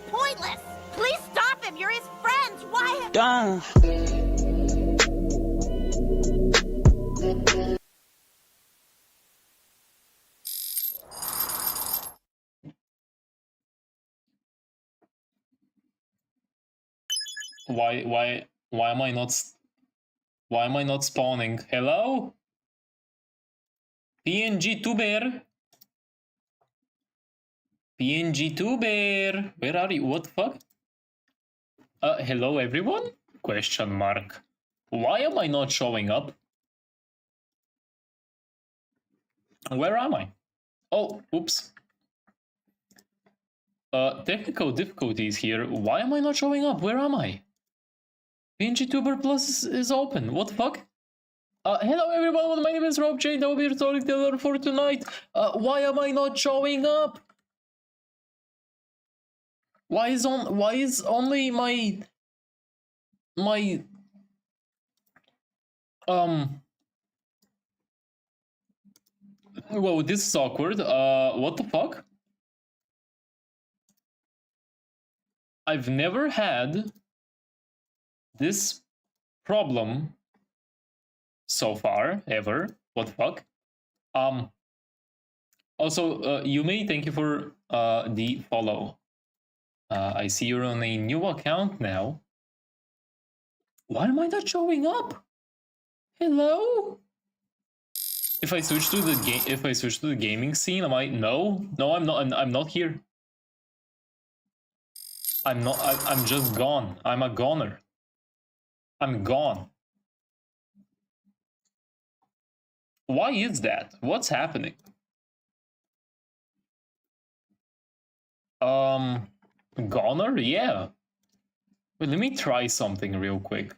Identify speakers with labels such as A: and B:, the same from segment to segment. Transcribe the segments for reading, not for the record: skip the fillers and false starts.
A: pointless. Please stop him. You're his friends. Why?
B: Don't.
C: Why am I not spawning? Hello? PNG tuber. PNG tuber. Where are you? What the fuck? Hello everyone? Question mark. Why am I not showing up? Where am I? Oh, oops. Technical difficulties here. Why am I not showing up? Where am I? PNG Tuber Plus is open. What the fuck? Hello everyone, my name is RobeChained. I will be your storyteller for tonight. Why am I not showing up? Why is only my whoa, this is awkward. What the fuck? I've never had this problem so far, ever. What the fuck? Also, Yumi, thank you for the follow. I see you're on a new account now. Why am I not showing up? Hello? If I switch to the gaming scene, am I? No, I'm not. I'm not here. I'm not. I'm just gone. I'm a goner. I'm gone. Why is that? What's happening? Goner? Yeah. Wait, let me try something real quick.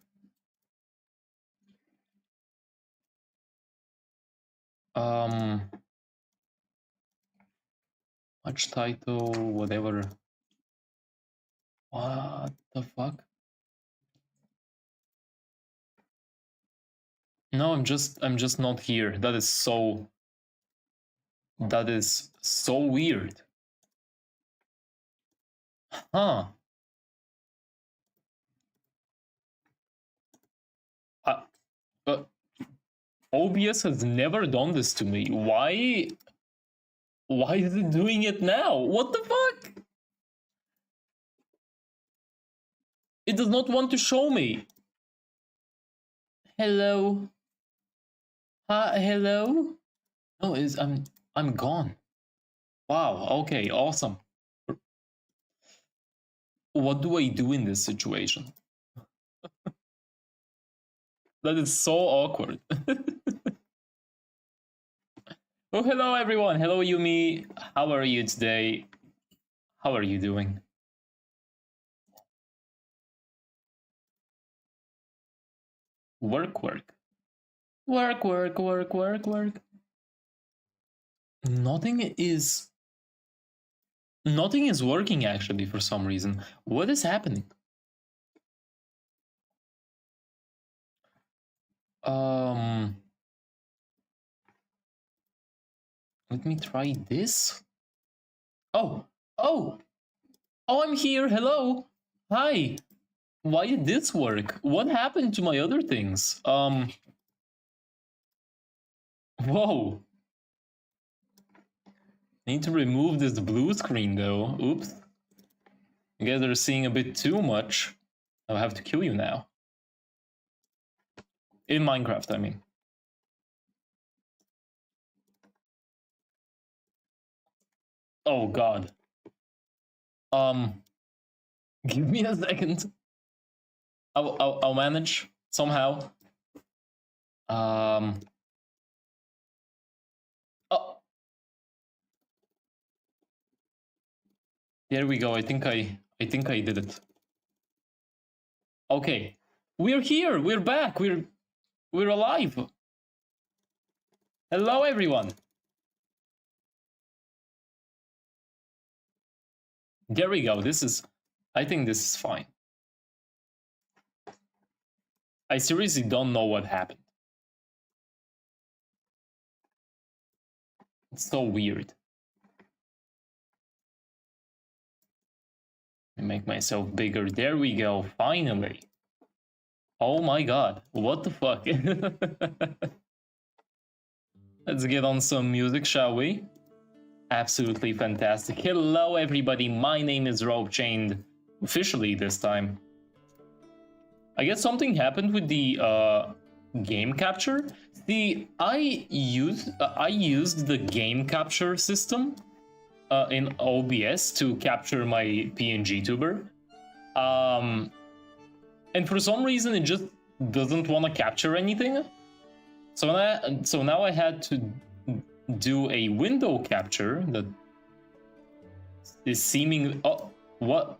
C: Match title, whatever. What the fuck? No, I'm just not here. That is so weird. Huh. But OBS has never done this to me. Why is it doing it now? What the fuck? It does not want to show me. Hello. Hello? No, I'm gone. Wow, okay, awesome. What do I do in this situation? That is so awkward. Oh, hello everyone. Hello Yumi. How are you today? How are you doing? Work. Nothing is working actually for some reason. What is happening? Let me try this. Oh, I'm here. Hello. Hi. Why did this work? What happened to my other things? Whoa. Need to remove this blue screen though. Oops. You guys are seeing a bit too much. I'll have to kill you now. In Minecraft, I mean. Oh god. Give me a second. I'll manage somehow. Oh. There we go. I think I did it. Okay. We're here. We're back. We're alive. Hello everyone. There we go. I think this is fine. I seriously don't know what happened. It's so weird. And make myself bigger. There we go. Finally. Oh my god. What the fuck? Let's get on some music, shall we? Absolutely fantastic. Hello, everybody. My name is RobeChained. Officially this time. I guess something happened with the game capture. See, I used the game capture system in OBS to capture my PNG tuber. And for some reason it just doesn't want to capture anything. So now I had to do a window capture that is seemingly... Oh, what?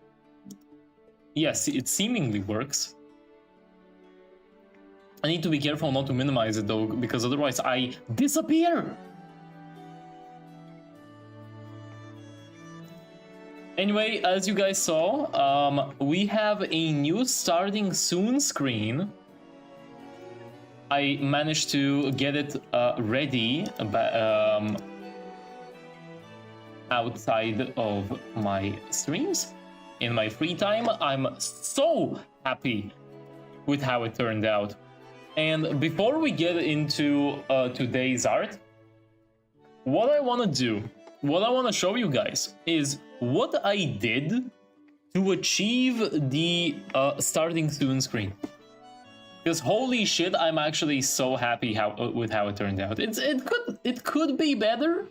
C: Yes, it seemingly works. I need to be careful not to minimize it though, because otherwise I disappear! Anyway, as you guys saw, we have a new starting soon screen. I managed to get it ready outside of my streams. In my free time, I'm so happy with how it turned out. And before we get into today's art, what I want to do, what I want to show you guys is what I did to achieve the starting soon screen. Because holy shit, I'm actually so happy with how it turned out. It could be better.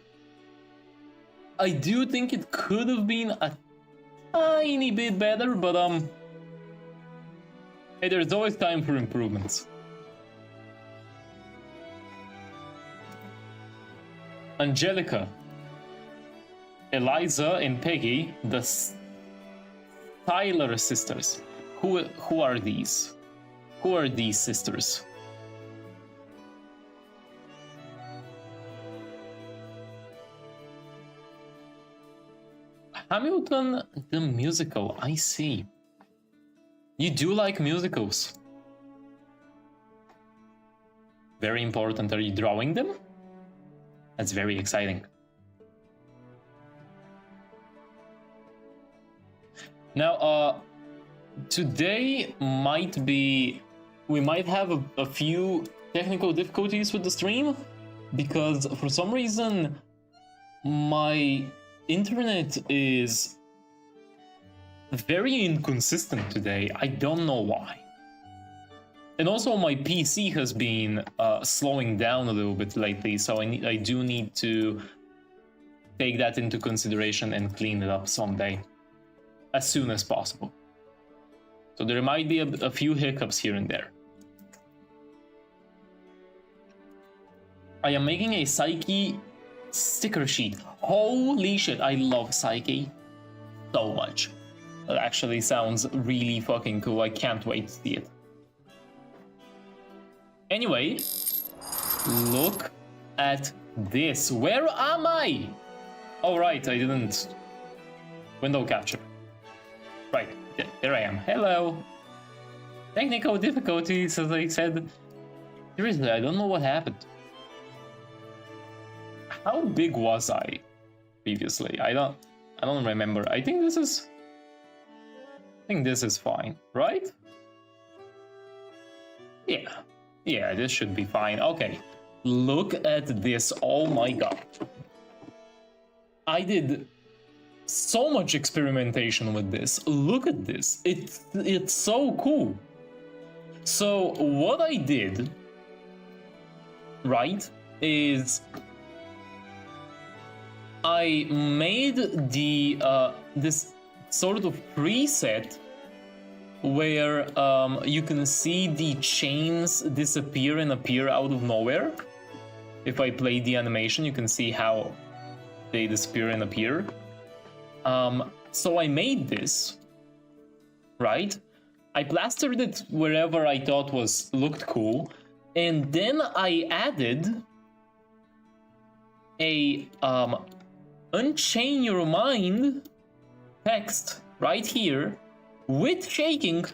C: I do think it could have been a tiny bit better, but hey, there's always time for improvements. Angelica, Eliza, and Peggy, the Tyler sisters. Who are these? Who are these sisters? Hamilton the musical, I see. You do like musicals. Very important. Are you drawing them? That's very exciting. Now, today might be... We might have a few technical difficulties with the stream, because for some reason my internet is very inconsistent today. I don't know why. And also my PC has been slowing down a little bit lately, so I do need to take that into consideration and clean it up someday, as soon as possible. So there might be a few hiccups here and there. I am making a Psyche sticker sheet. Holy shit, I love Psyche so much. That actually sounds really fucking cool. I can't wait to see it. Anyway, look at this. Where am I? Oh, right, I didn't... Window capture. Right, there I am. Hello. Technical difficulties, as I said. Seriously, I don't know what happened. How big was I previously? I don't remember. I think this is fine, right? Yeah, this should be fine. Okay, look at this. Oh my god. I did so much experimentation with this. Look at this. It's so cool. So what I did, right, is I made the this sort of preset where you can see the chains disappear and appear out of nowhere. If I play the animation, you can see how they disappear and appear. So I made this, right? I plastered it wherever I thought looked cool, and then I added a Unchain Your Mind text right here with shaking,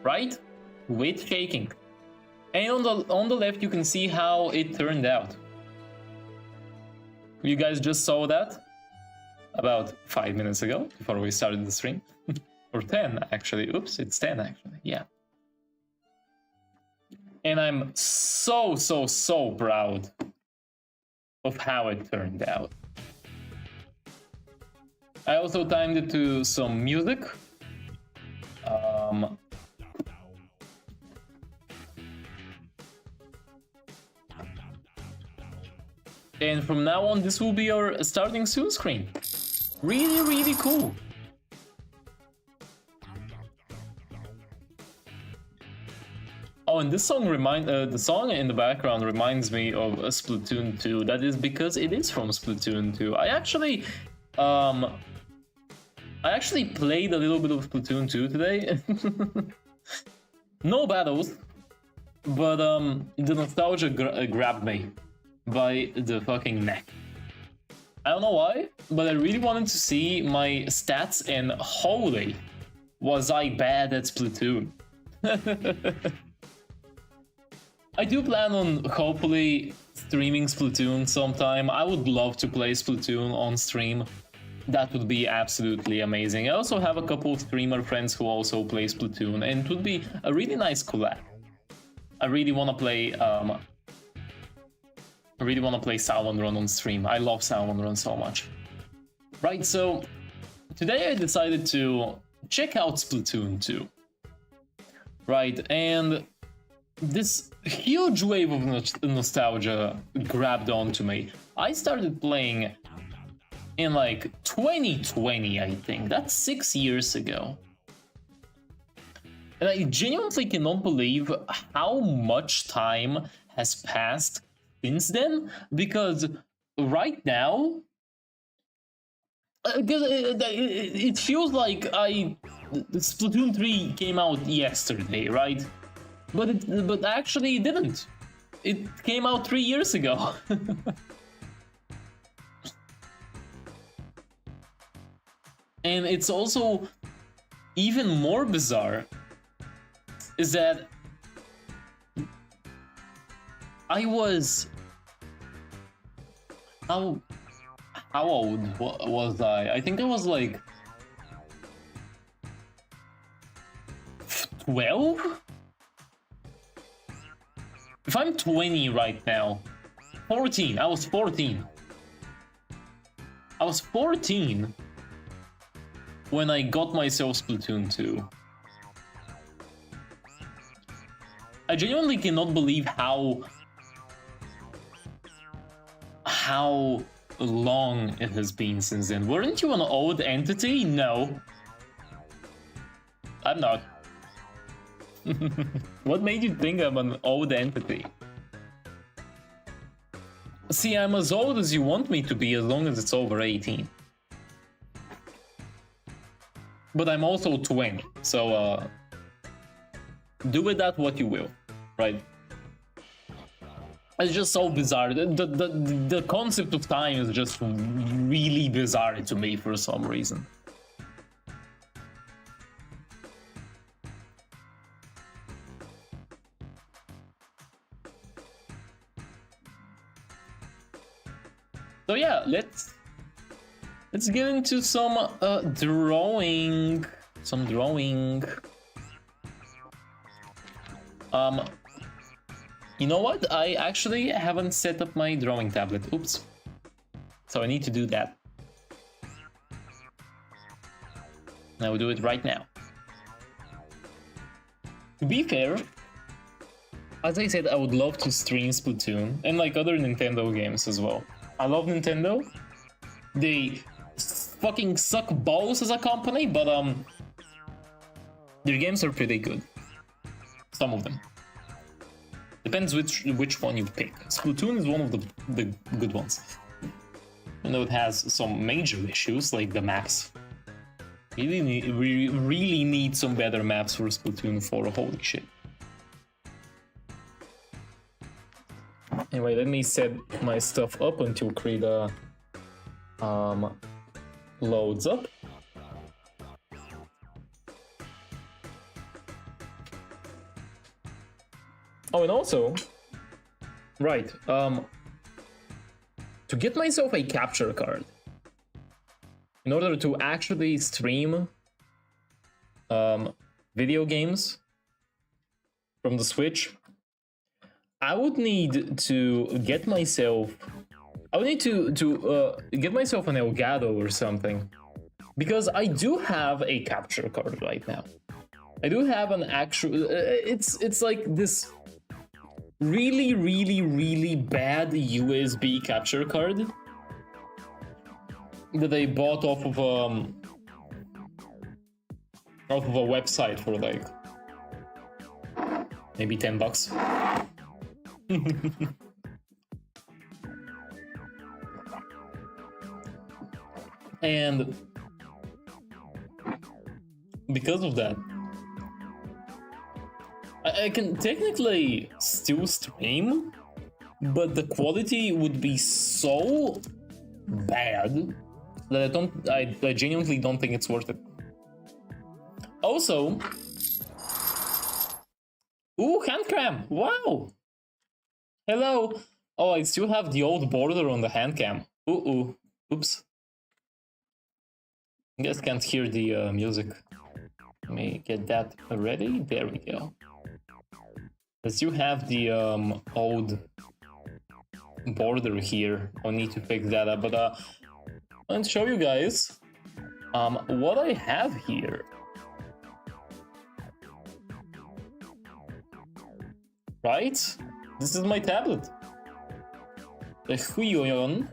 C: right? With shaking. And on the left you can see how it turned out. You guys just saw that? about 5 minutes ago, before we started the stream. Or 10, actually. Oops, it's 10, actually. Yeah. And I'm so proud of how it turned out. I also timed it to some music. And from now on, this will be our starting soon screen. Really cool. Oh, and this song the song in the background reminds me of Splatoon 2. That is because it is from Splatoon 2. I actually played a little bit of Splatoon 2 today. No battles, but the nostalgia grabbed me by the fucking neck. I don't know why, but I really wanted to see my stats, and holy, was I bad at Splatoon. I do plan on hopefully streaming Splatoon sometime. I would love to play Splatoon on stream. That would be absolutely amazing. I also have a couple of streamer friends who also play Splatoon, and it would be a really nice collab. I really want to play Salmon Run on stream. I love Salmon Run so much. Right, so today I decided to check out Splatoon 2. Right, and this huge wave of nostalgia grabbed onto me. I started playing in like 2020, I think. That's 6 years ago. And I genuinely cannot believe how much time has passed since then, because right now, it feels like Splatoon 3 came out yesterday, right? But actually it didn't. It came out 3 years ago. And it's also even more bizarre is that I was... How old was I? I think I was like 12? If I'm 20 right now, 14, I was 14. I was 14 when I got myself Splatoon 2. I genuinely cannot believe how long it has been since then. Weren't you an old entity? No. I'm not. What made you think I'm an old entity? See, I'm as old as you want me to be as long as it's over 18. But I'm also 20, so do with that what you will, right? It's just so bizarre. The concept of time is just really bizarre to me for some reason. So yeah, let's get into some drawing. You know what? I actually haven't set up my drawing tablet. Oops. So I need to do that. I will do it right now. To be fair, as I said, I would love to stream Splatoon and like other Nintendo games as well. I love Nintendo. They fucking suck balls as a company, but their games are pretty good. Some of them. Depends which one you pick. Splatoon is one of the good ones. Even though it has some major issues, like the maps. We really need some better maps for Splatoon 4, holy shit. Anyway, let me set my stuff up until Krita loads up. Oh, and also, right, to get myself a capture card, in order to actually stream video games from the Switch, I would need to get myself. I would need to get myself an Elgato or something, because I do have a capture card right now. I do have an actual. It's like this really bad USB capture card that I bought off of a website for like maybe $10. And because of that, I can technically still stream, but the quality would be so bad that I genuinely don't think it's worth it. Also, ooh, hand cam! Wow! Hello! Oh, I still have the old border on the hand cam. Ooh, oops. You guys can't hear the music. Let me get that ready. There we go. I still have the old border here. I'll need to fix that up, but I want to show you guys what I have here. Right? This is my tablet. The Huyoyon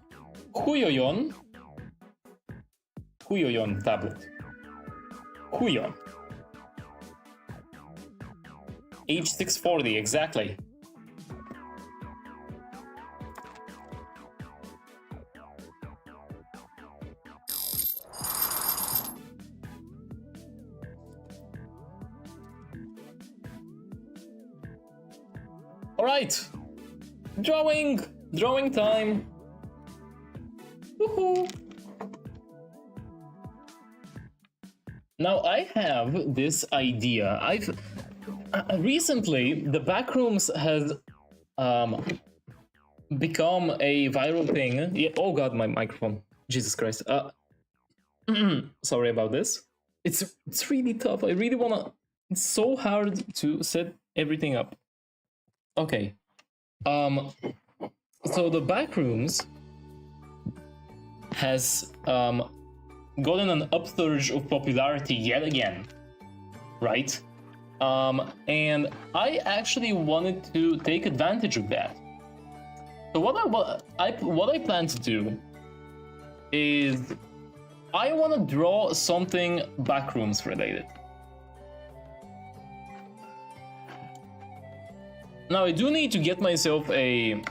C: tablet. Huyon. H640, exactly. All right, drawing time. Woohoo! Now I have this idea. I've recently the backrooms has become a viral thing. Yeah, oh god, my microphone. Jesus Christ. Sorry about this. It's really tough. I really wanna. It's so hard to set everything up. Okay. So the backrooms has gotten an upsurge of popularity yet again, right? And I actually wanted to take advantage of that. So what I plan to do is I want to draw something backrooms related. Now I do need to get myself a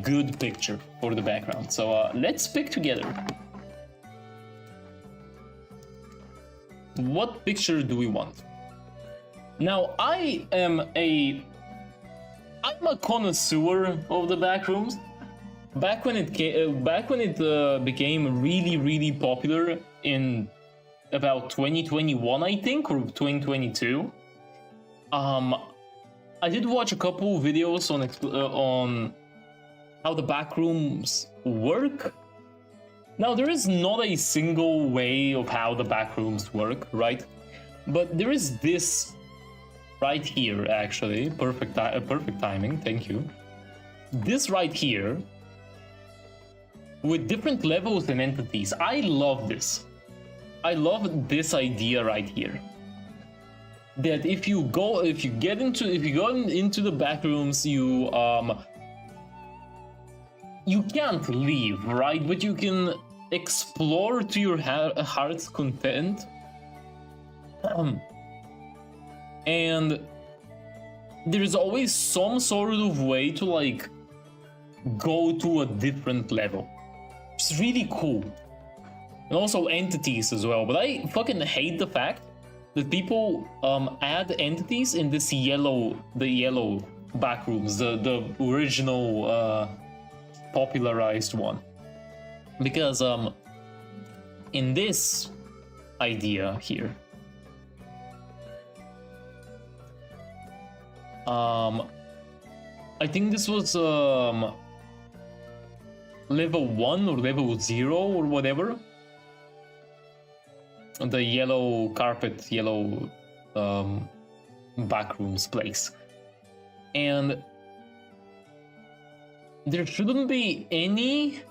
C: good picture for the background. So let's pick together. What picture do we want? Now I'm a connoisseur of the backrooms. Back when it became really popular in about 2021, I think, or 2022. I did watch a couple videos on how the backrooms work. Now, there is not a single way of how the backrooms work, right? But there is this right here, actually. Perfect timing, thank you. This right here, with different levels and entities. I love this. I love this idea right here. That if you go into the backrooms, you can't leave, right? But you can explore to your heart's content. And there's always some sort of way to like go to a different level. It's really cool. And also entities as well. But I fucking hate the fact that people add entities in this yellow backrooms, the original popularized one. Because in this idea here, I think this was level 1 or level 0 or whatever. The yellow carpet, yellow backrooms place. And there shouldn't be any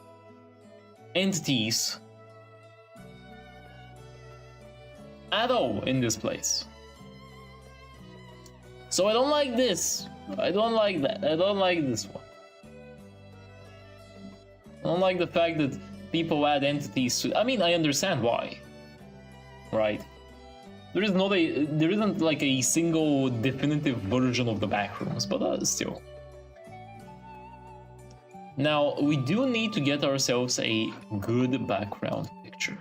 C: entities at all in this place. So I don't like this. I don't like that. I don't like this one. I don't like the fact that people add entities to... I mean, I understand why. Right? There isn't like a single definitive version of the backrooms, but still. Now, we do need to get ourselves a good background picture.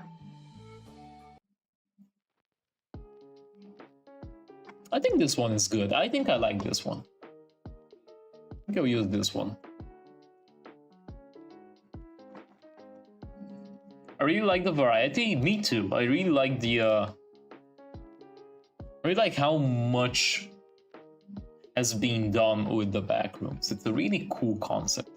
C: I think this one is good. I think I like this one. I think I'll use this one. I really like the variety. Me too. I really like the I really like how much has been done with the backrooms. It's a really cool concept.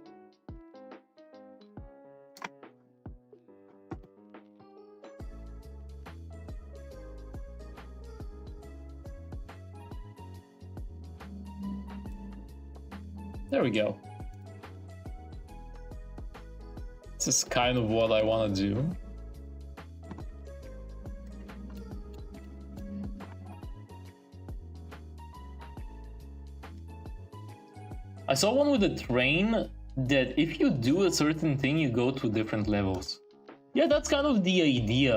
C: There we go. This is kind of what I want to do. I saw one with a train that if you do a certain thing, you go to different levels. Yeah, that's kind of the idea.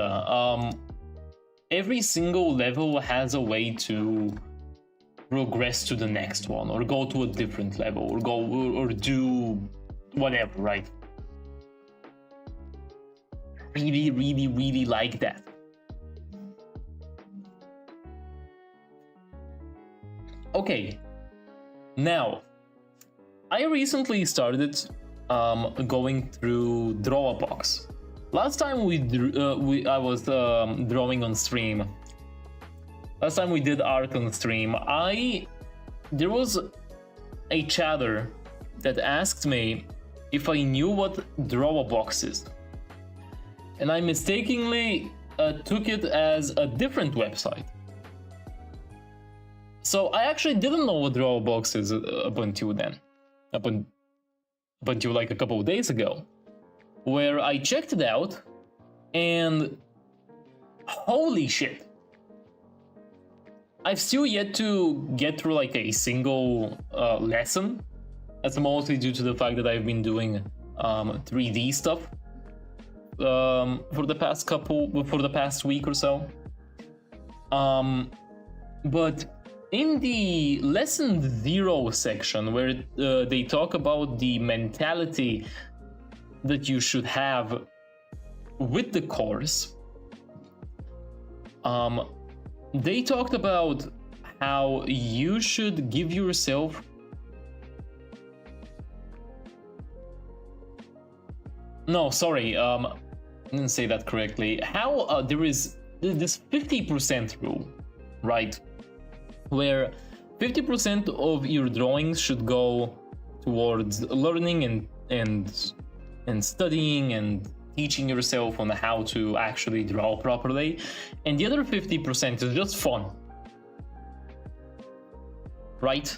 C: Every single level has a way to progress to the next one, or go to a different level, or go or do whatever, right? Really, really, really like that. Okay, now I recently started going through Drawbox. Last time I was drawing on stream. Last time we did art on stream, there was a chatter that asked me if I knew what Drawbox is. And I mistakenly took it as a different website. So I actually didn't know what Drawbox is up until then. Up until like a couple of days ago, where I checked it out, and holy shit. I've still yet to get through like a single lesson. That's mostly due to the fact that I've been doing 3D stuff for the past week or so. But in the lesson 0 section, where they talk about the mentality that you should have with the course, they talked about how you should give yourself no, sorry, I didn't say that correctly. How there is this 50% rule, right? Where 50% of your drawings should go towards learning and studying and teaching yourself on how to actually draw properly, and the other 50% is just fun, right?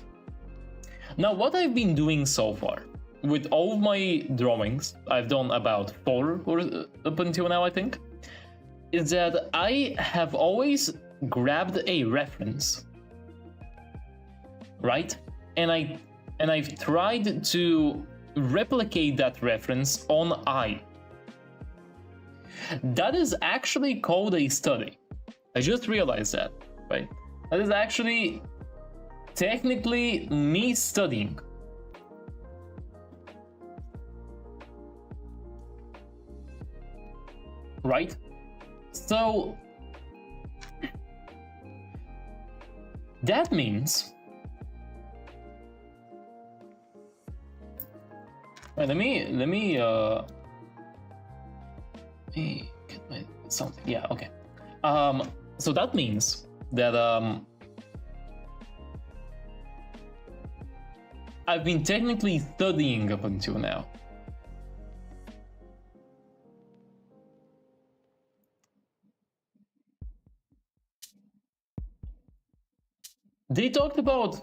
C: Now, what I've been doing so far with all of my drawings, I've done about 4 or up until now, I think, is that I have always grabbed a reference, right? And I've tried to replicate that reference on I. That is actually called a study. I just realized that, right? That is actually technically me studying. Right? So that means, right, let me get my something. Yeah, okay. So that means that I've been technically studying up until now. they talked about,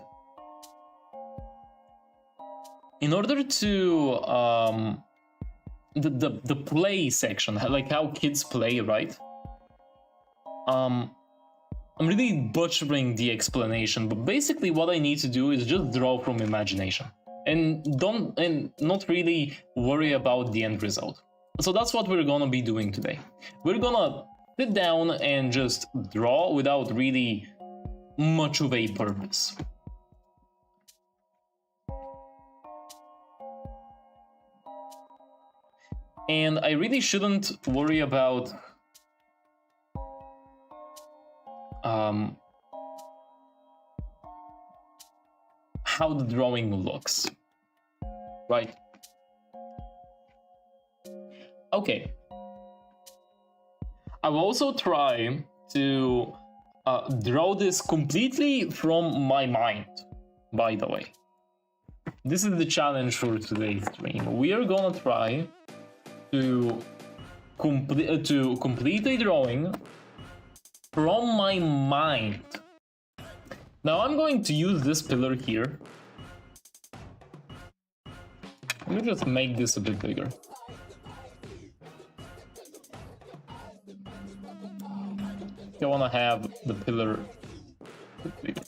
C: in order to the play section, like how kids play, right? I'm really butchering the explanation, but basically what I need to do is just draw from imagination and not really worry about the end result. So that's what we're gonna be doing today. We're gonna sit down and just draw without really much of a purpose. And I really shouldn't worry about how the drawing looks, right? Okay. I will also try to draw this completely from my mind, by the way. This is the challenge for today's stream. We are gonna try to complete a drawing from my mind. Now I'm going to use this pillar here. Let me just make this a bit bigger. I want to have the pillar a bit bigger.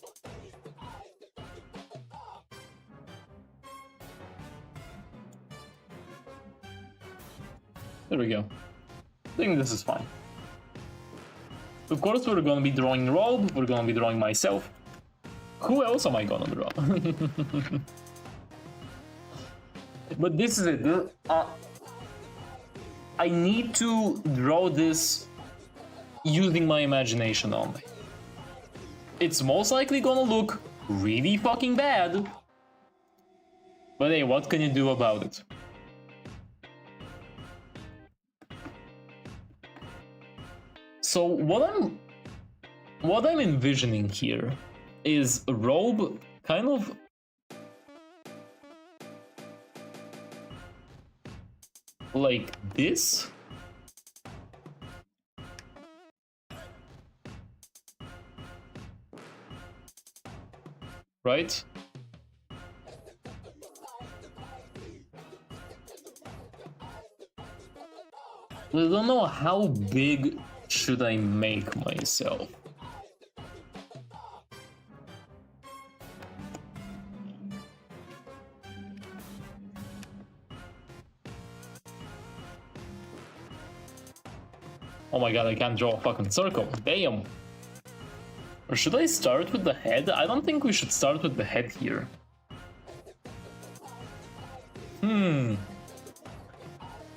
C: There we go. I think this is fine. Of course, we're gonna be drawing Robe, we're gonna be drawing myself. Who else am I gonna draw? But this is it. I need to draw this using my imagination only. It's most likely gonna look really fucking bad. But hey, what can you do about it? So what I'm envisioning here is Robe kind of like this. Right? I don't know how big should I make myself. Oh my god, I can't draw a fucking circle. Damn. Or should I start with the head? I don't think we should start with the head here.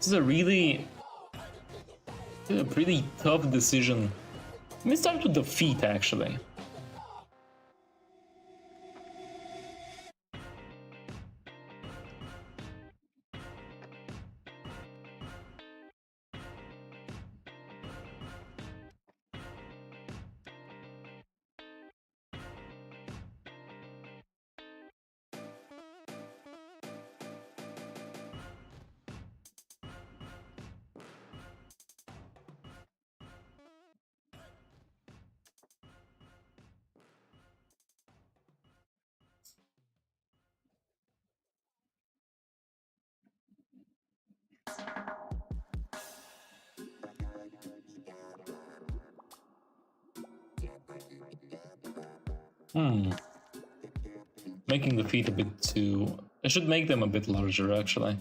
C: This is a pretty tough decision. Let me start with the feet, actually. Making the feet a bit too... I should make them a bit larger, actually.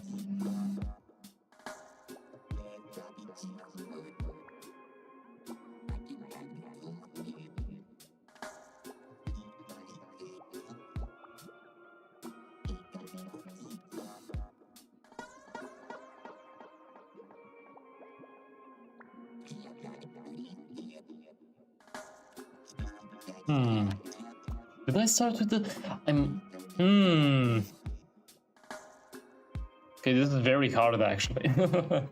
C: Did I start with the... Okay, this is very hard, actually. Where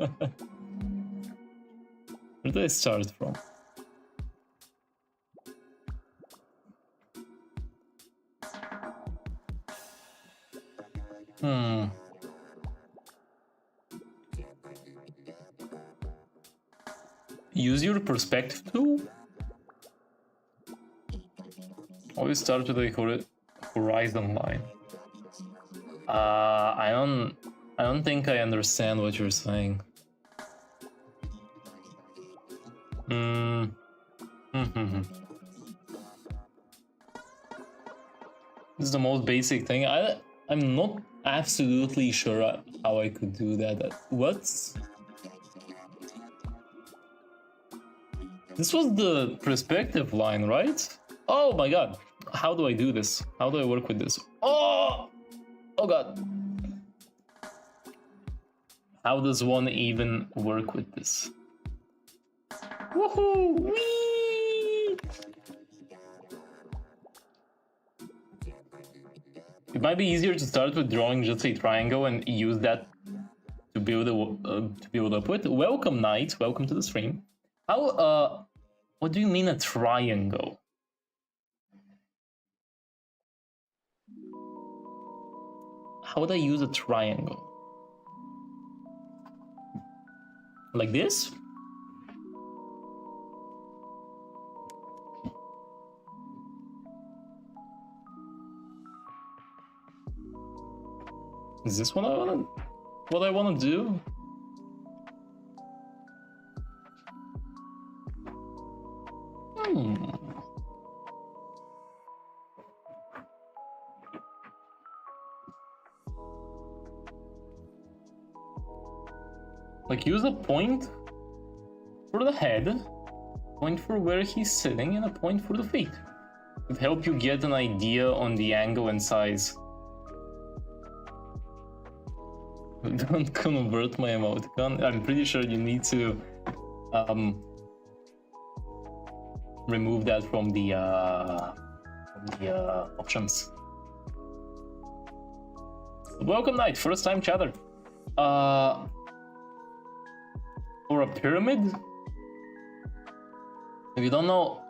C: did I start from? Use your perspective tool? Always start with the horizon line. I don't think I understand what you're saying. This is the most basic thing. I'm not absolutely sure how I could do that. What's... This was the perspective line, right? Oh my god. How do I do this? How do I work with this? Oh! Oh god. How does one even work with this? Woohoo! Whee! It might be easier to start with drawing just a triangle and use that to build up with. Welcome, Knight. Welcome to the stream. How? What do you mean a triangle? How would I use a triangle? Like this? Is this what I wanna do? Like, use a point for the head, point for where he's sitting, and a point for the feet. It would help you get an idea on the angle and size. Don't convert my emoticon. I'm pretty sure you need to remove that from the options. Welcome, Knight. First time chatter. Or a pyramid? If you don't know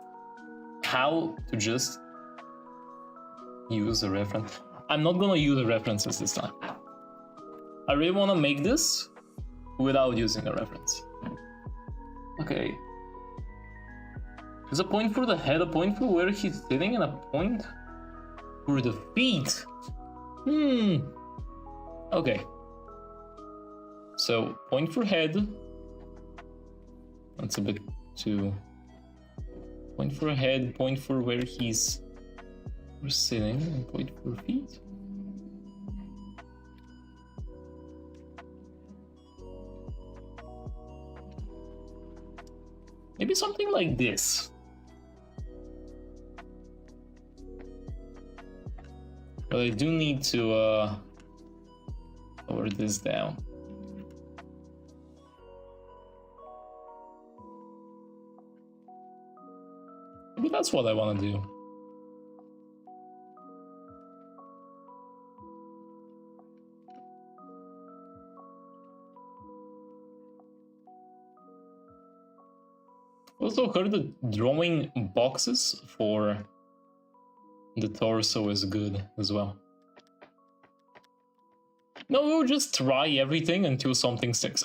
C: how to just use a reference, I'm not gonna use references this time. I really want to make this without using a reference. Okay. There's a point for the head, a point for where he's sitting, and a point for the feet. Okay. So, point for head. That's a bit too... Point for head, point for where he's sitting, and point for feet. Maybe something like this. But I do need to lower this down. Maybe that's what I want to do. Also heard that drawing boxes for the torso is good as well. No, we'll just try everything until something sticks.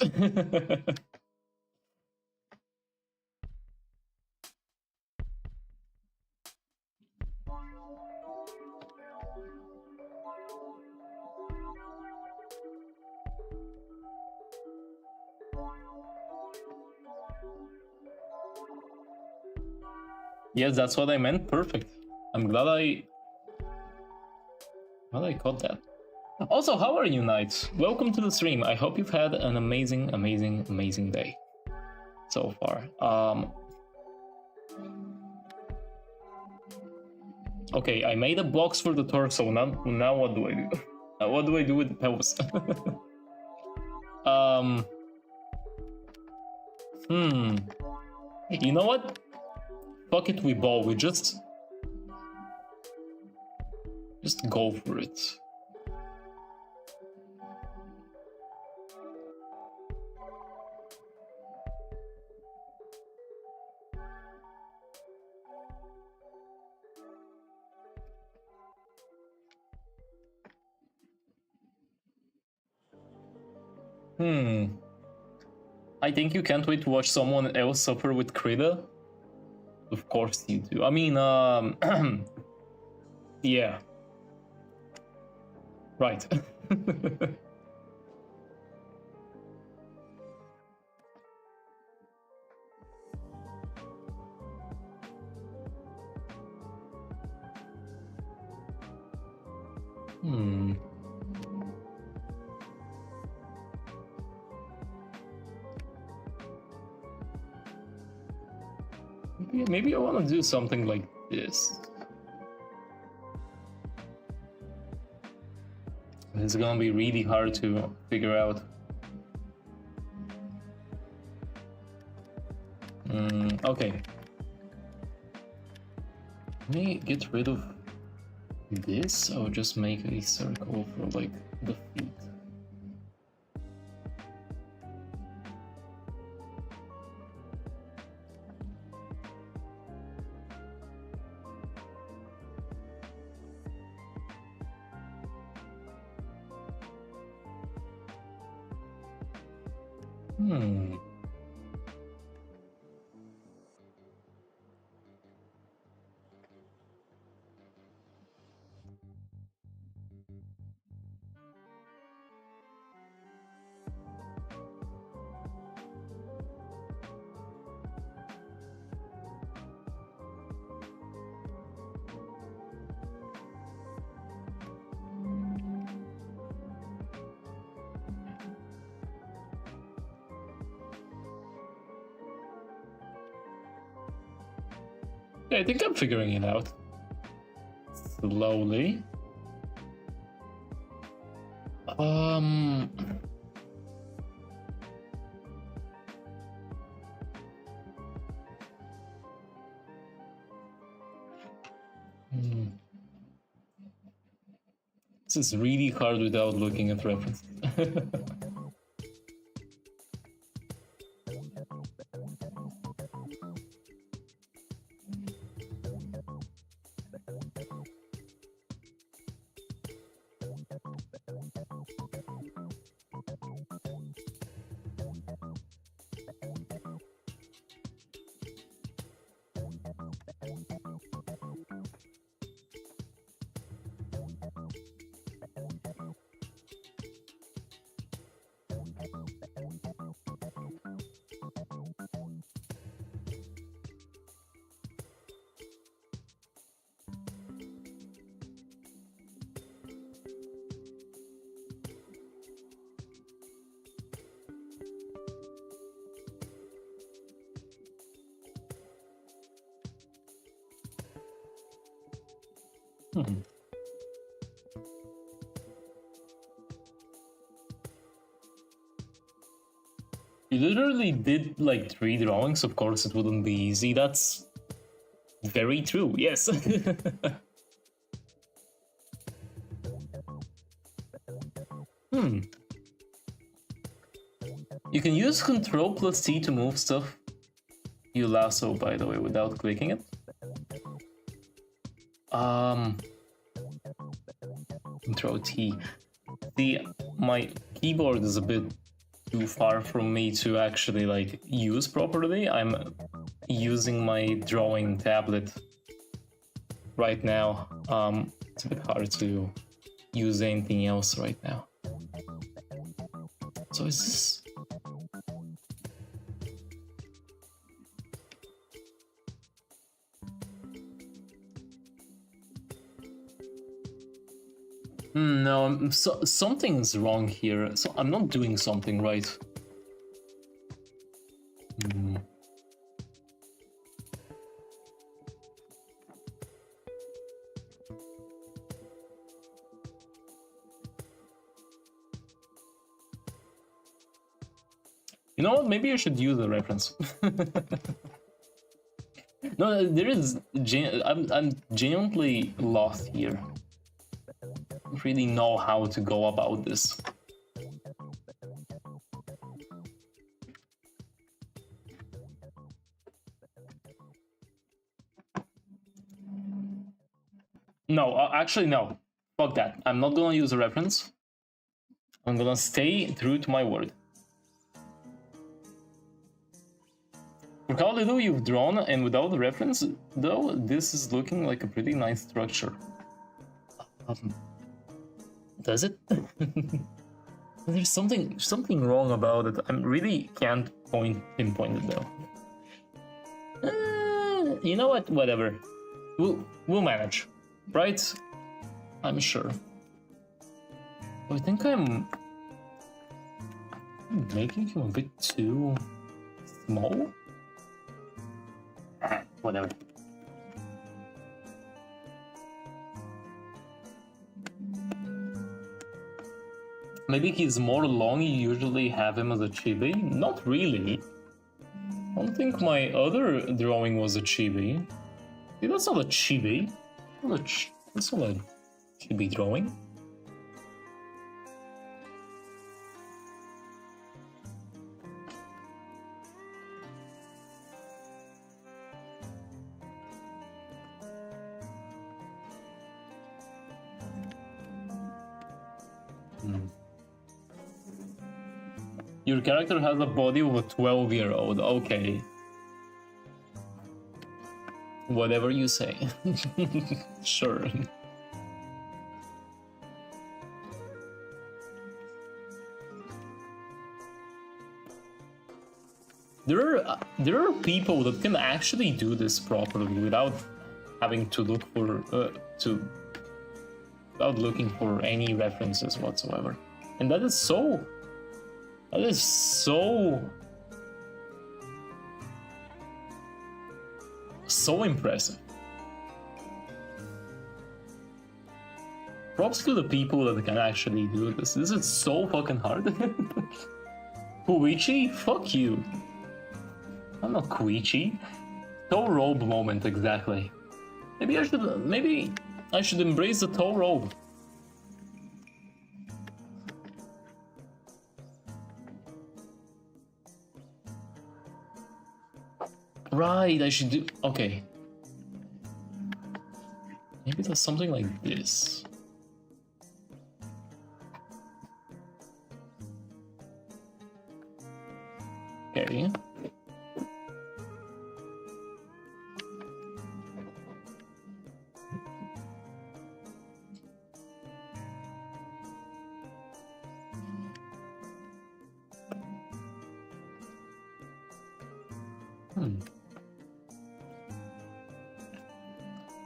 C: Yes, that's what I meant. Perfect. I'm glad I caught that. Also, how are you, Knight? Welcome to the stream. I hope you've had an amazing, amazing, amazing day so far. Okay, I made a box for the torso. Now what do I do? What do I do with the pelvis? You know what? Fuck it, we ball. We just go for it. I think you can't wait to watch someone else suffer with Krita. Of course you do. I mean, Yeah. Right. Hmm. Maybe I want to do something like this. It's gonna be really hard to figure out. Okay. Let me get rid of this. I'll just make a circle for like the feet. Yeah, I think I'm figuring it out. Slowly. This is really hard without looking at references. You literally did like 3 drawings, of course it wouldn't be easy. That's very true, yes. You can use Ctrl+C to move stuff. You lasso, by the way, without clicking it. Ctrl+T. See, my keyboard is a bit too far from me to actually like use properly. I'm using my drawing tablet right now. It's a bit hard to use anything else right now. So is this... No, something's wrong here. So I'm not doing something right. You know what? Maybe I should use a reference. No, there is. I'm genuinely lost here. I don't really know how to go about this. No, actually, no. Fuck that. I'm not gonna use a reference. I'm gonna stay true to my word. For how little you've drawn and without the reference, though, this is looking like a pretty nice structure. Does it? There's something wrong about it. I really can't pinpoint it though. You know what? Whatever. We'll manage, right? I'm sure. I think I'm making him a bit too small. Whatever. Maybe he's more long. You usually have him as a chibi. Not really. I don't think my other drawing was a chibi. See, that's not a chibi. That's not a chibi drawing. Your character has a body of a 12-year-old. Okay. Whatever you say. Sure. There are people that can actually do this properly without having to look for without looking for any references whatsoever, and that is so impressive. Props to the people that can actually do this. This is so fucking hard. Koichi? Fuck you. I'm not Koichi. Toe robe moment, exactly. Maybe I should embrace the toe robe. Right, I should do... Okay. Maybe there's something like this. Okay.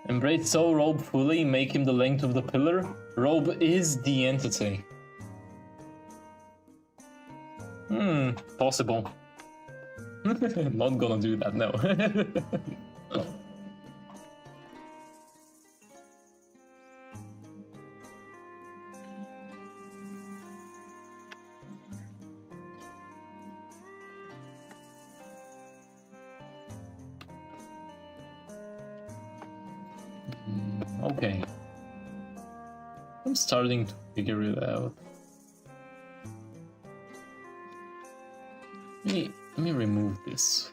C: Embrace so Robe fully, make him the length of the pillar. Robe is the entity. Possible. Not gonna do that, no. Okay. I'm starting to figure it out. Let me remove this.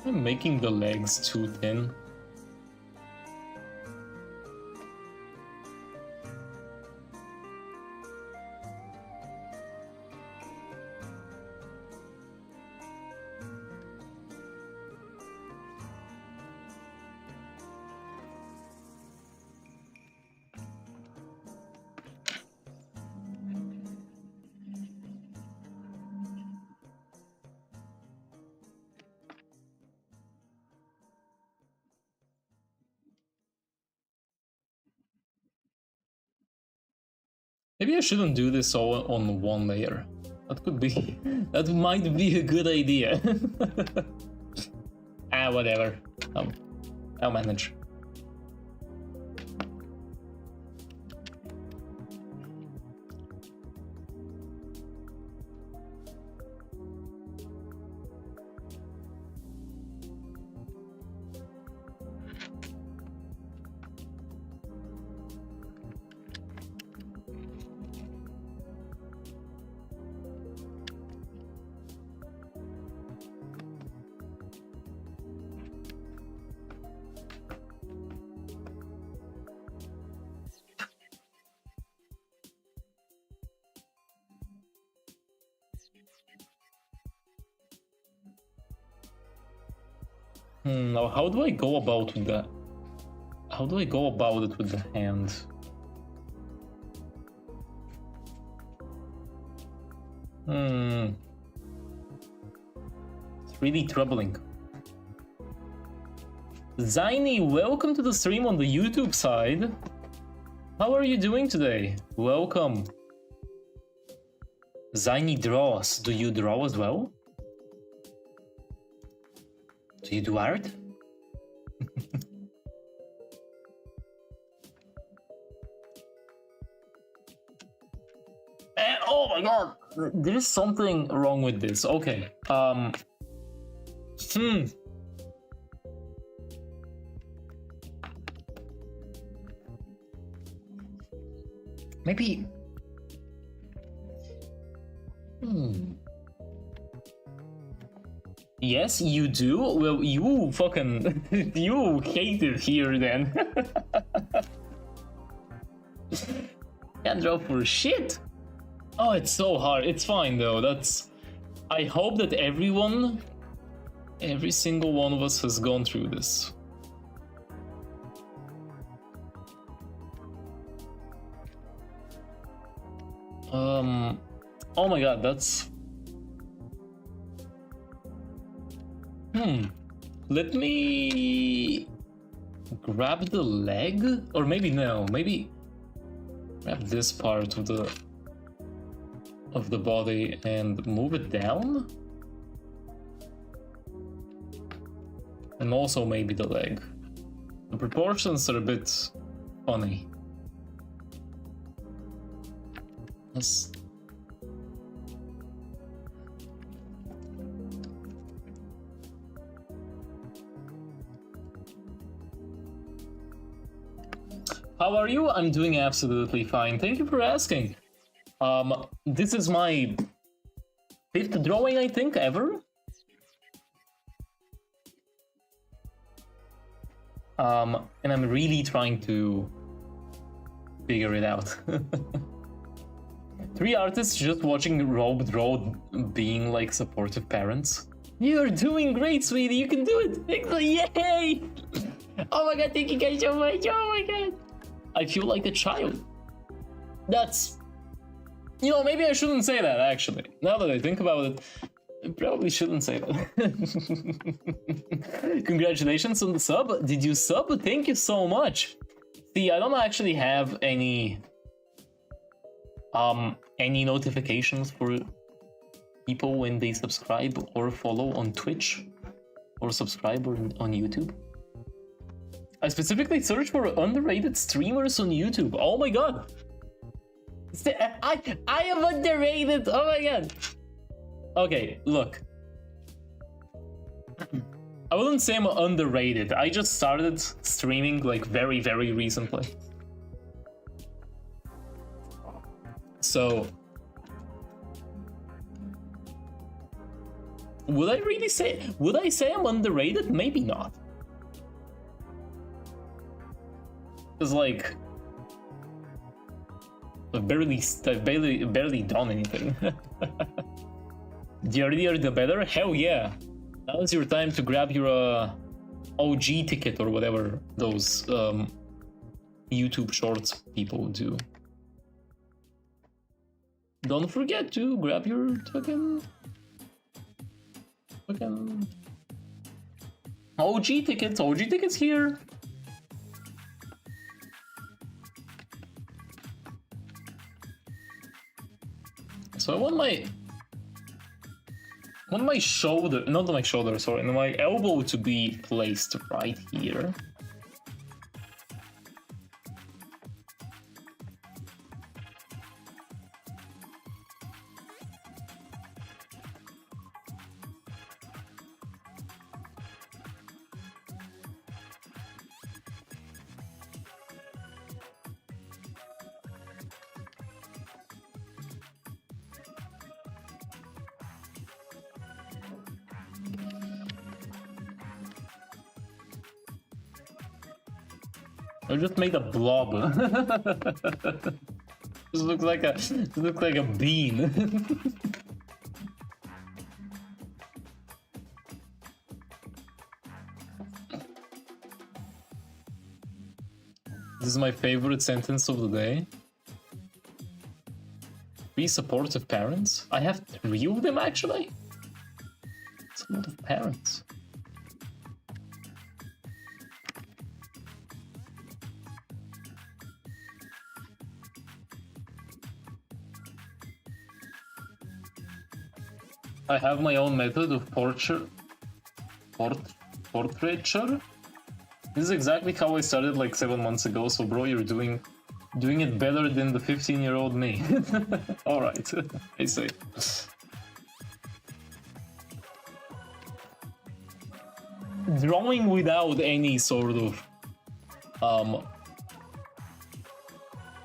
C: I'm making the legs too thin. Maybe I shouldn't do this all on one layer. That could be... that might be a good idea. Whatever. I'll manage. Now how do I go about with that? How do I go about it with the hand? It's really troubling. Ziny, welcome to the stream on the YouTube side. How are you doing today? Welcome. Ziny draws. Do you draw as well? Do you do art? Oh my god! There is something wrong with this. Okay. Maybe. Yes, you do? Well, you fucking... you hate it here then. Can't draw for shit. Oh, it's so hard. It's fine though. That's... I hope that everyone... every single one of us has gone through this. Oh my god, that's... Let me... grab the leg? Or maybe no, maybe... grab this part of the body and move it down? And also maybe the leg. The proportions are a bit funny. Let's... How are you? I'm doing absolutely fine. Thank you for asking. This is my 5th drawing, I think, ever. And I'm really trying to figure it out. 3 artists just watching Robe draw being like supportive parents. You're doing great, sweetie. You can do it. Yay! Oh my god, thank you guys so much. Oh my god. I feel like a child. That's... you know, maybe I shouldn't say that, actually. Now that I think about it, I probably shouldn't say that. Congratulations on the sub. Did you sub? Thank you so much. See, I don't actually have any notifications for people when they subscribe or follow on Twitch or subscribe on YouTube. I specifically search for underrated streamers on YouTube. Oh my god. I am underrated. Oh my god. Okay, look. I wouldn't say I'm underrated. I just started streaming like very, very recently. So would I say I'm underrated? Maybe not. Because like I've barely done anything. The earlier the better? Hell yeah. Now's your time to grab your OG ticket or whatever those YouTube shorts people do. Don't forget to grab your fucking OG tickets. OG tickets here. So I want my shoulder, not my shoulder, sorry, my elbow to be placed right here. I just made a blob. This looks like a bean. This is my favorite sentence of the day. 3 supportive parents? I have 3 of them actually? It's a lot of parents. I have my own method of portraiture. This is exactly how I started like 7 months ago, so bro, you're doing it better than the 15-year-old me. Alright, I say. Drawing without any sort of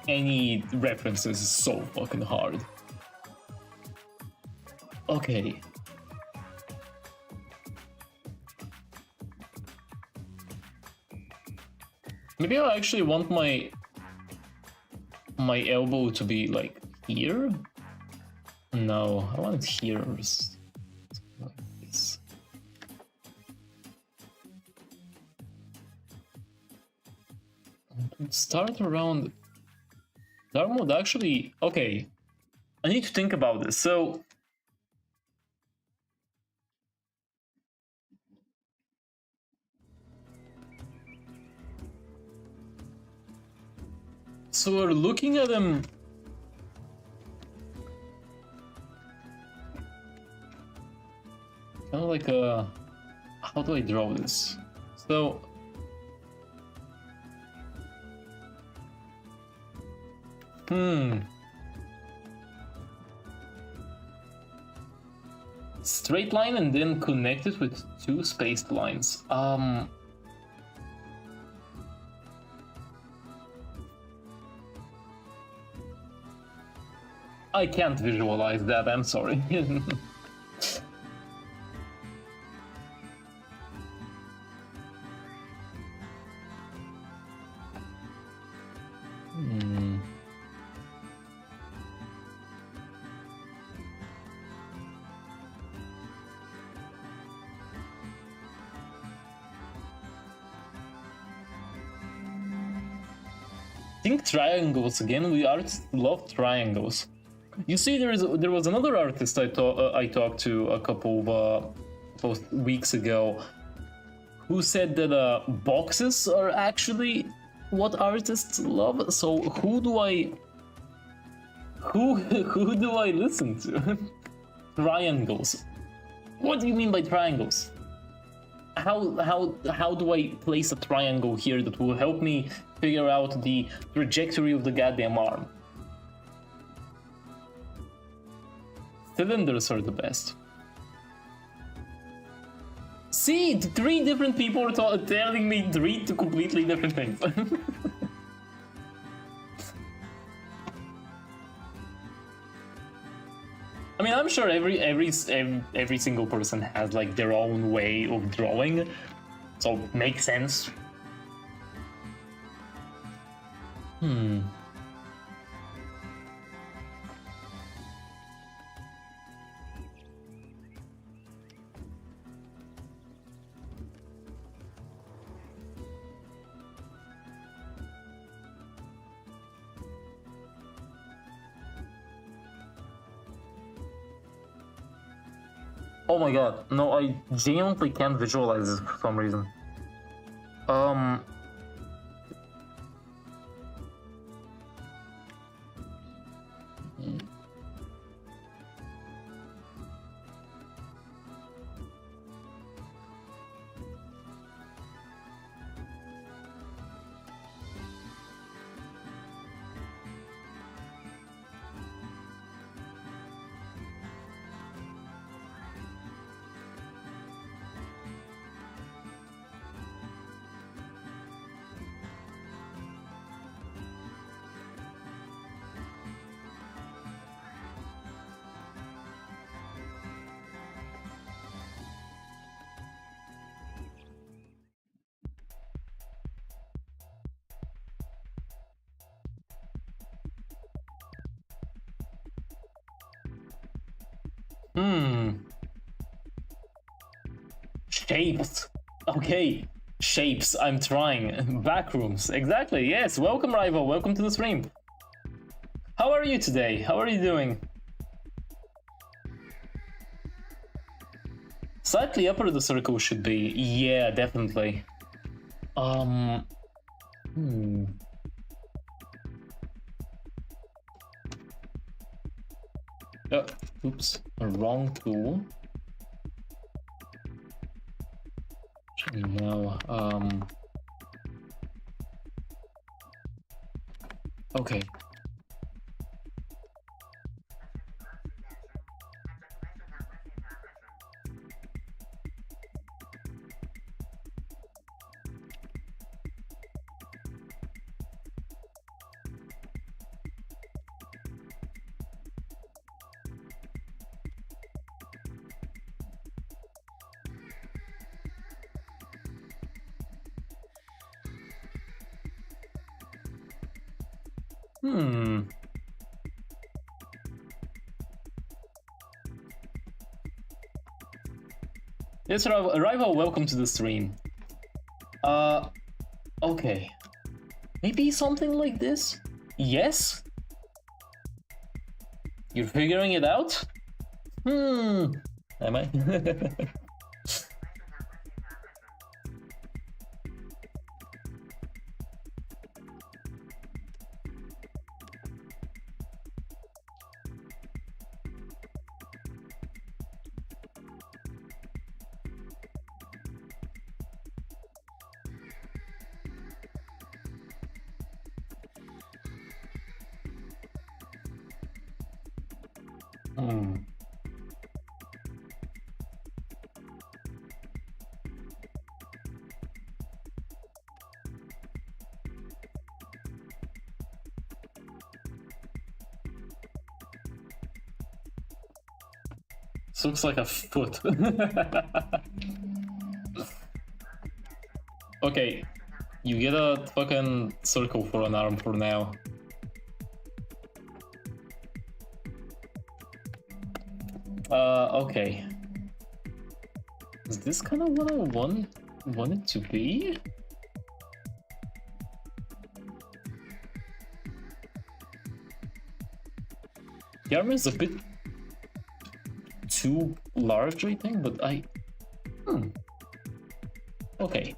C: any references is so fucking hard. Okay. Maybe I actually want my elbow to be like here? No, I want it here or something like this. Start around dark mode actually. Okay, I need to think about this. So we're looking at them. Kind of like a. How do I draw this? So. Straight line and then connect it with 2 spaced lines. I can't visualize that, I'm sorry. Think triangles again. We artists love triangles. You see, there was another artist I talked to a couple of weeks ago, who said that boxes are actually what artists love. So who do I listen to? Triangles. What do you mean by triangles? How do I place a triangle here that will help me figure out the trajectory of the goddamn arm? Cylinders are the best. See, 3 different people are telling me 3 completely different things. I mean, I'm sure every single person has like their own way of drawing, so it makes sense. Oh my god, no, I genuinely can't visualize this for some reason. Shapes. Okay. Shapes, I'm trying. Backrooms, exactly, yes. Welcome, Rival, welcome to the stream. How are you today? How are you doing? Slightly upper the circle should be. Yeah, definitely. Oops, wrong tool. No, okay. Yes, Rival, welcome to the stream. Okay. Maybe something like this? Yes? You're figuring it out? Am I? This looks like a foot. Okay, you get a fucking circle for an arm for now. Okay. Is this kind of what I want it to be? The arm is a bit too large, I think, but okay.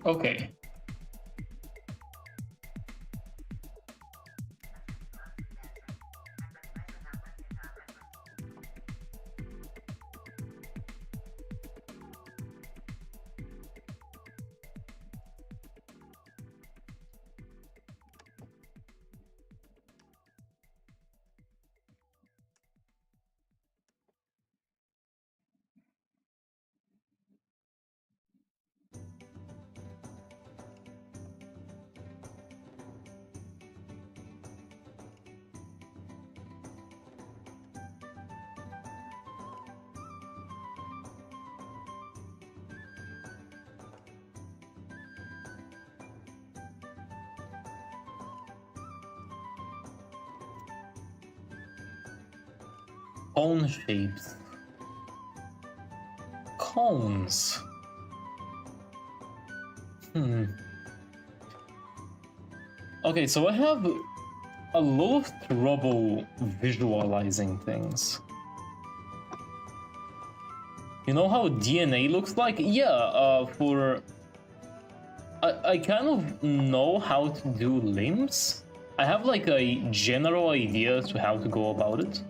C: Okay. Cone shapes. Cones. Okay, so I have a lot of trouble visualizing things. You know how DNA looks like? Yeah, for I kind of know how to do limbs. I have like a general idea as to how to go about it.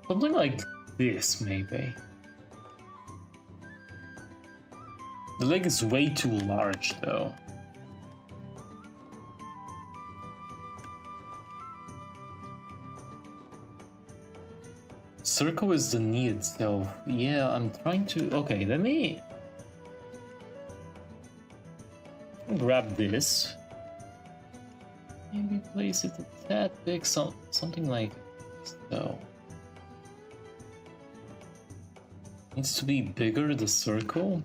C: Something like this, maybe. The leg is way too large, though. Circle is the knee itself. Yeah, I'm trying to... Okay, let me... grab this. Maybe place it a tad big, something like so. Needs to be bigger, the circle.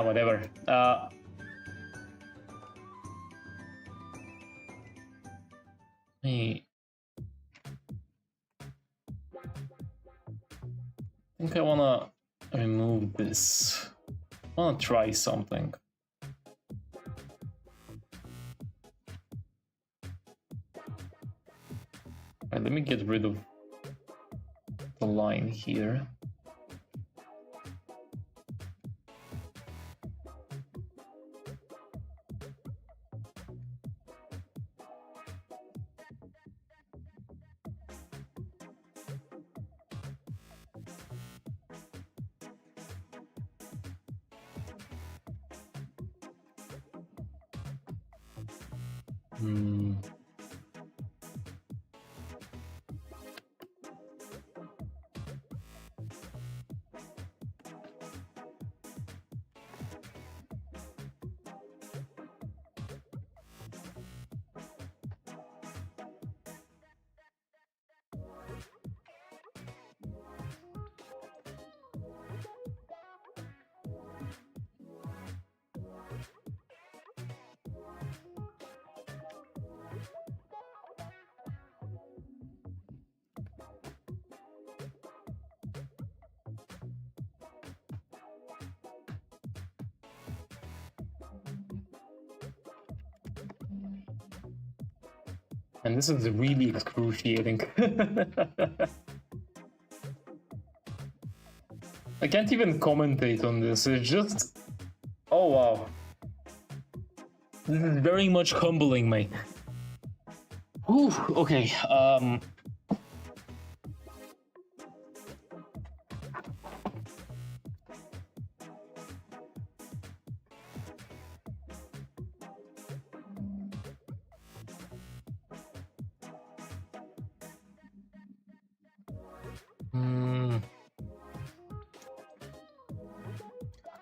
C: Whatever. I think I wanna remove this. I wanna try something. Alright, let me get rid of the line here. And this is really excruciating. I can't even commentate on this, it's just... Oh wow. This is very much humbling me. Whew, okay,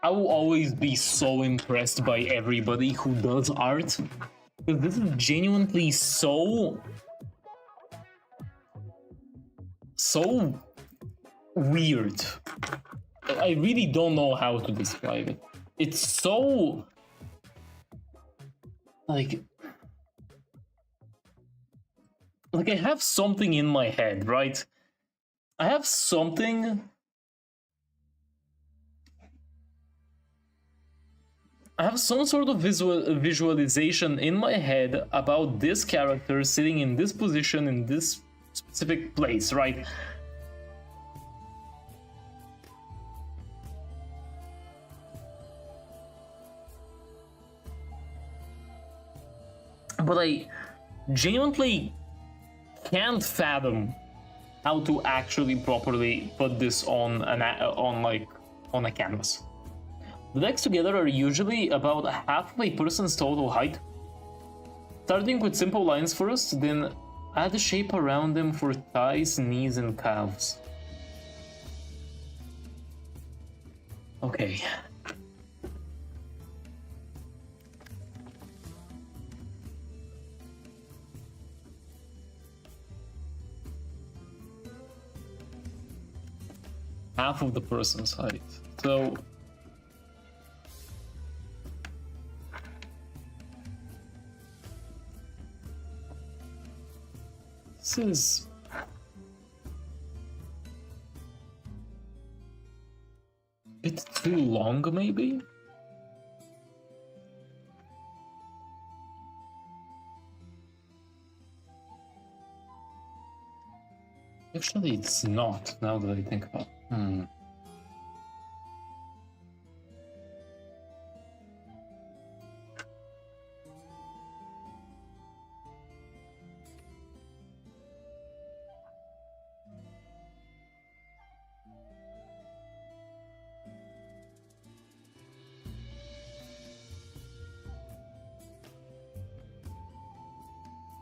C: I will always be so impressed by everybody who does art, because this is genuinely so weird. I really don't know how to describe it. It's so like I have something in my head, right? I have something. I have some sort of visualization in my head about this character sitting in this position in this specific place, right? But I genuinely can't fathom how to actually properly put this on on a canvas. The legs together are usually about half of a person's total height. Starting with simple lines first, then add a shape around them for thighs, knees, and calves. Okay. Half of the person's height. So this is a bit too long, maybe? Actually, it's not, now that I think about it.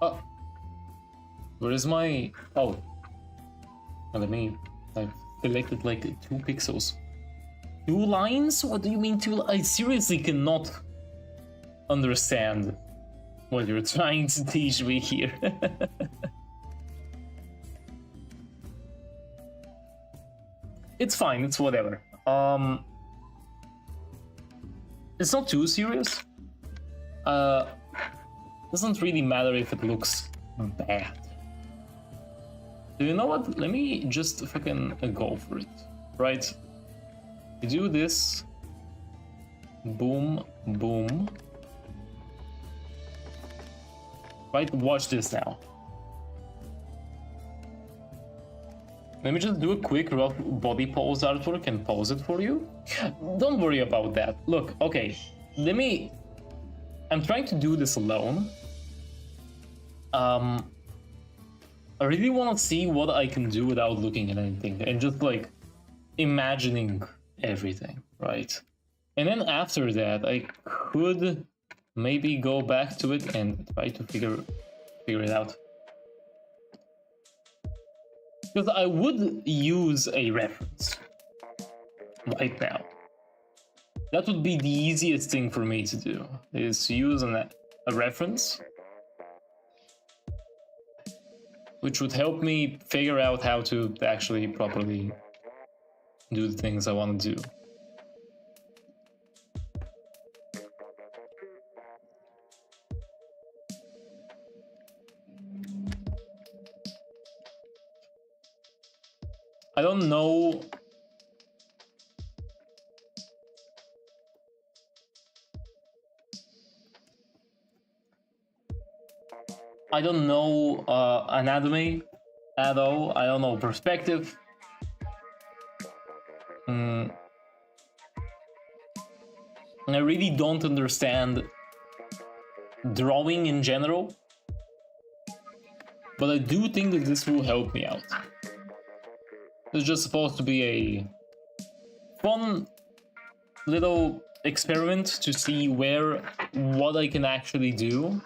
C: Oh, where is my... Oh, let me... I've selected like 2 pixels. 2 lines? What do you mean 2? I seriously cannot understand what you're trying to teach me here. It's fine, it's whatever. It's not too serious. Doesn't really matter if it looks bad. Do you know what? Let me just fucking go for it. Right? You do this. Boom, boom. Right? Watch this now. Let me just do a quick rough body pose artwork and pose it for you. Don't worry about that. Look, okay. I'm trying to do this alone. I really want to see what I can do without looking at anything and just like imagining everything, right? And then after that, I could maybe go back to it and try to figure it out. Because I would use a reference right now. That would be the easiest thing for me to do, is to use a reference, which would help me figure out how to actually properly do the things I want to do. I don't know. I don't know anatomy at all. I don't know perspective. I really don't understand drawing in general. But I do think that this will help me out. It's just supposed to be a fun little experiment to see what I can actually do.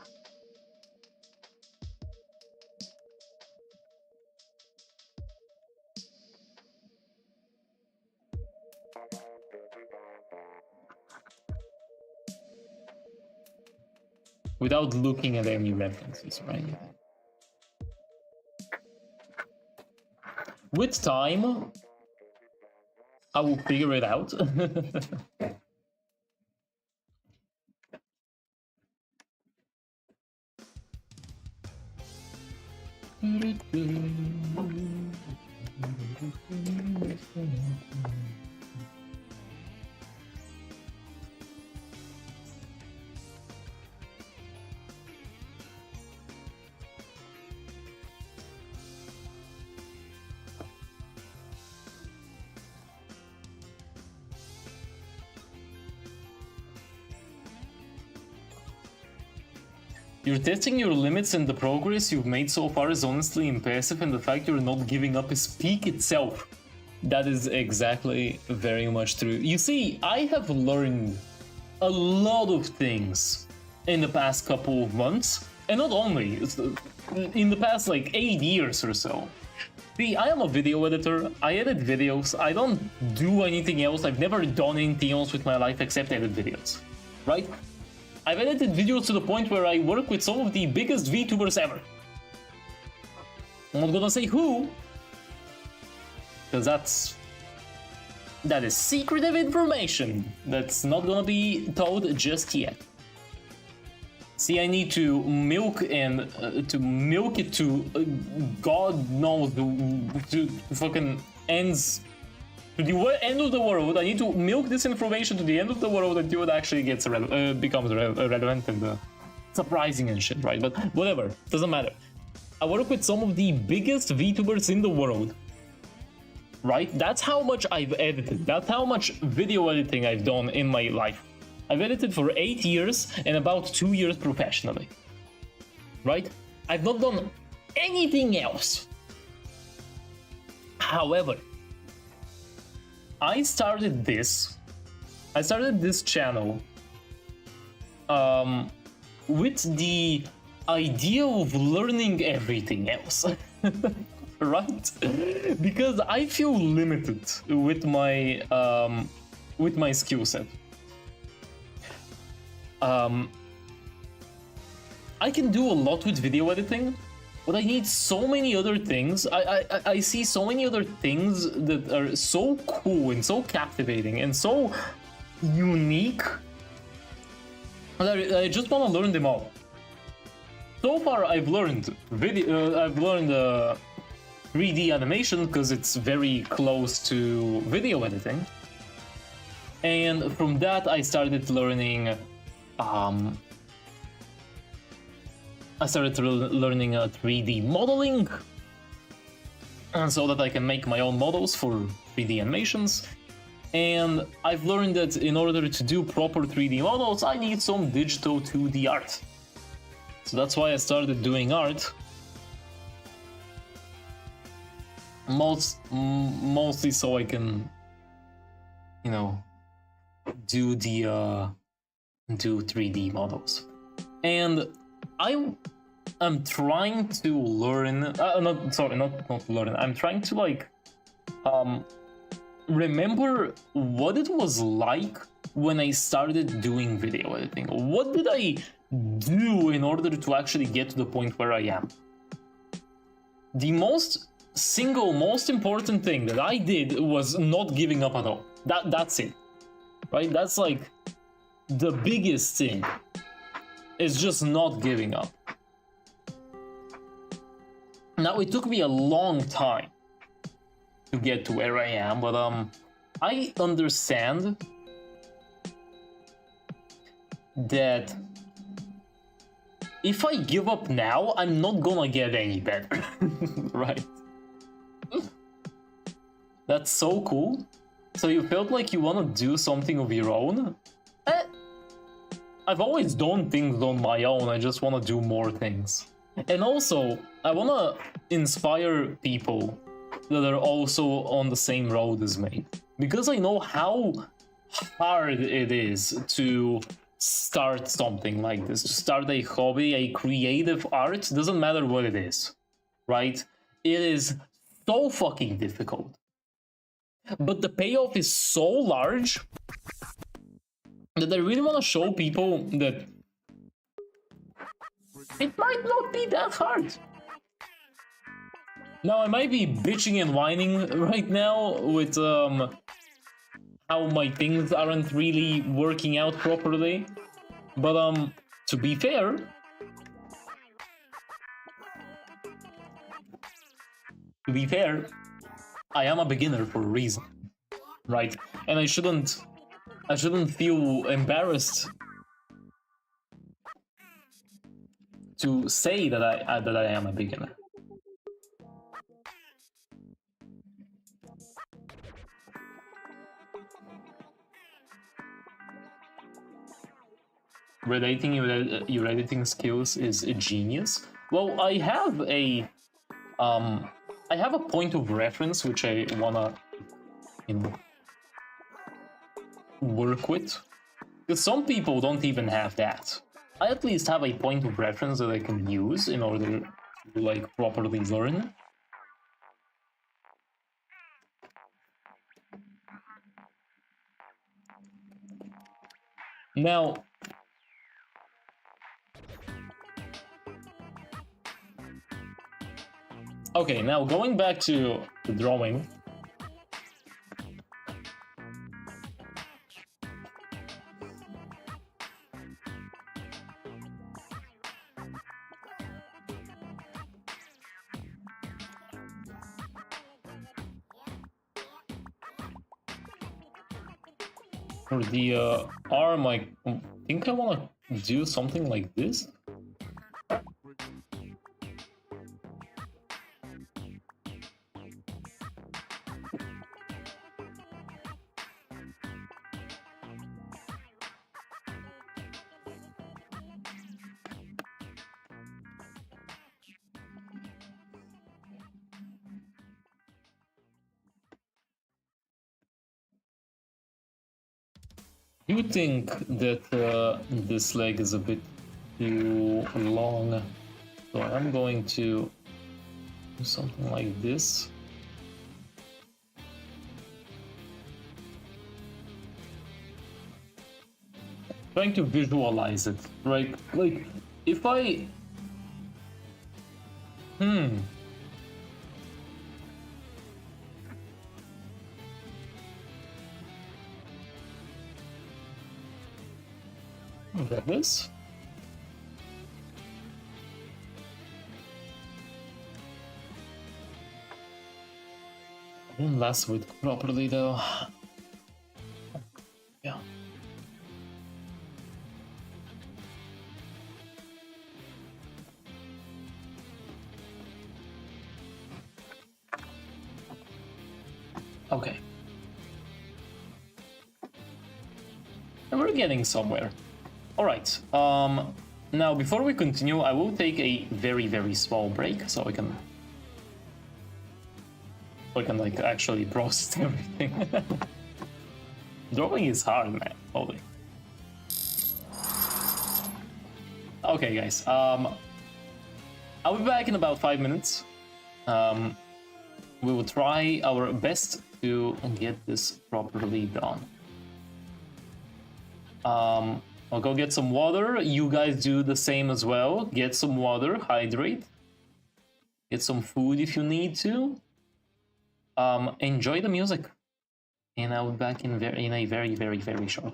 C: Without looking at any references or anything. With time, I will figure it out. You're testing your limits, and the progress you've made so far is honestly impressive, and the fact you're not giving up is peak itself. That is exactly very much true. You see, I have learned a lot of things in the past couple of months, and not only, in the past like 8 years or so. See, I am a video editor, I edit videos, I don't do anything else, I've never done anything else with my life except edit videos, right? I've edited videos to the point where I work with some of the biggest VTubers ever. I'm not gonna say who, because that is secretive information that's not gonna be told just yet. See, I need to milk and to milk it to God knows to fucking ends to the end of the world. I need to milk this information to the end of the world until it actually gets becomes relevant and surprising and shit, right? But whatever, doesn't matter. I work with some of the biggest VTubers in the world, right? That's how much I've edited. That's how much video editing I've done in my life. I've edited for 8 years and about 2 years professionally, right? I've not done anything else. However, I started this channel with the idea of learning everything else, right? Because I feel limited with my skill set. I can do a lot with video editing, but I need so many other things. I see so many other things that are so cool and so captivating and so unique that I just want to learn them all. So far, I've learned 3D animation because it's very close to video editing, and from that I started learning. I started learning 3D modeling, and so that I can make my own models for 3D animations. And I've learned that in order to do proper 3D models, I need some digital 2D art. So that's why I started doing art. Mostly so I can, you know, do 3D models. And I am trying to learn, not learn, I'm trying to like remember what it was like when I started doing video editing. What did I do in order to actually get to the point where I am? The most important thing that I did was not giving up at all. That's it, right? That's like the biggest thing. It's just not giving up. Now, it took me a long time to get to where I am, but I understand that if I give up now, I'm not gonna get any better, right? That's so cool. So you felt like you want to do something of your own? I've always done things on my own, I just want to do more things. And also, I want to inspire people that are also on the same road as me. Because I know how hard it is to start something like this, to start a hobby, a creative art, doesn't matter what it is, right? It is so fucking difficult. But the payoff is so large that I really want to show people that it might not be that hard. Now, I might be bitching and whining right now with how my things aren't really working out properly, but to be fair, I am a beginner for a reason, right? And I shouldn't feel embarrassed to say that I am a beginner. Relating your editing skills is a genius. Well, I have a point of reference which I wanna can work with. Because some people don't even have that. I at least have a point of reference that I can use in order to like properly learn. Now, okay, now going back to the drawing. For the arm, I think I want to do something like this. You think that this leg is a bit too long, so I'm going to do something like this. Trying to visualize it, right? Like, if I... Like this? I didn't lasso it properly though. Yeah. Okay. And we're getting somewhere. Alright, now before we continue, I will take a very, very small break so I can like actually process everything. Drawing is hard, man. Holy. Okay, guys. I'll be back in about 5 minutes. We will try our best to get this properly done. I'll go get some water. You guys do the same as well. Get some water, hydrate. Get some food if you need to. Enjoy the music. And I'll be back in a very, very, very short.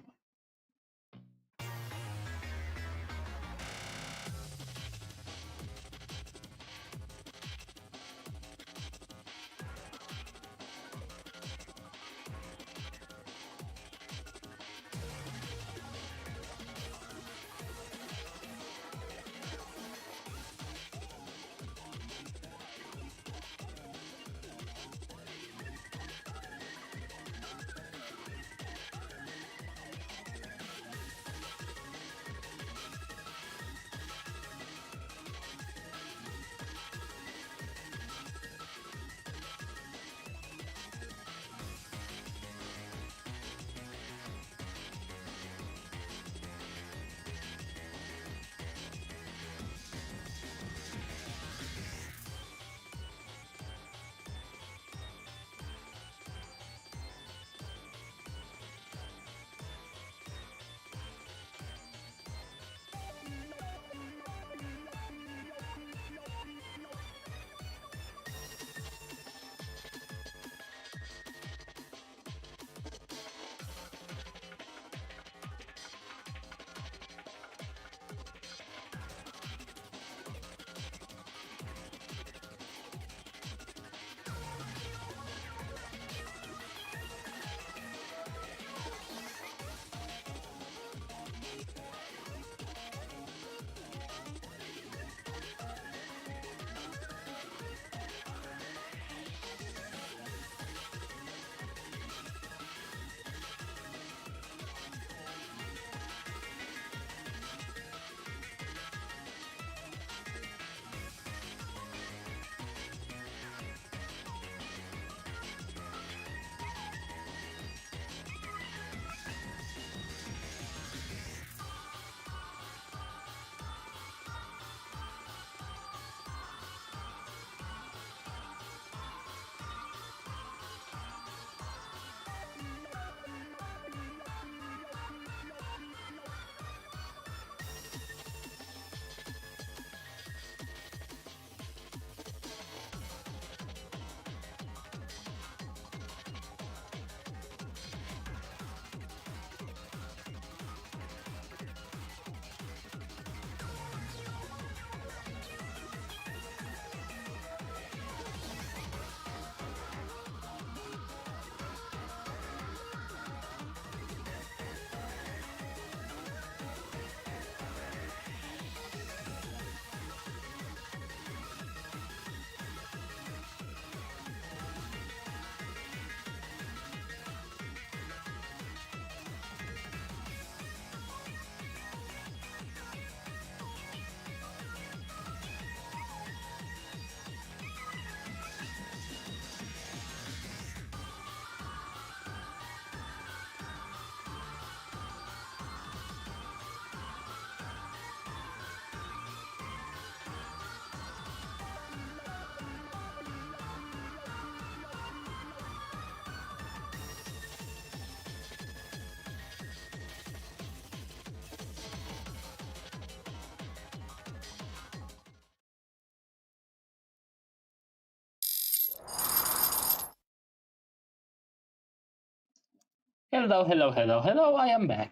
C: hello, I am back.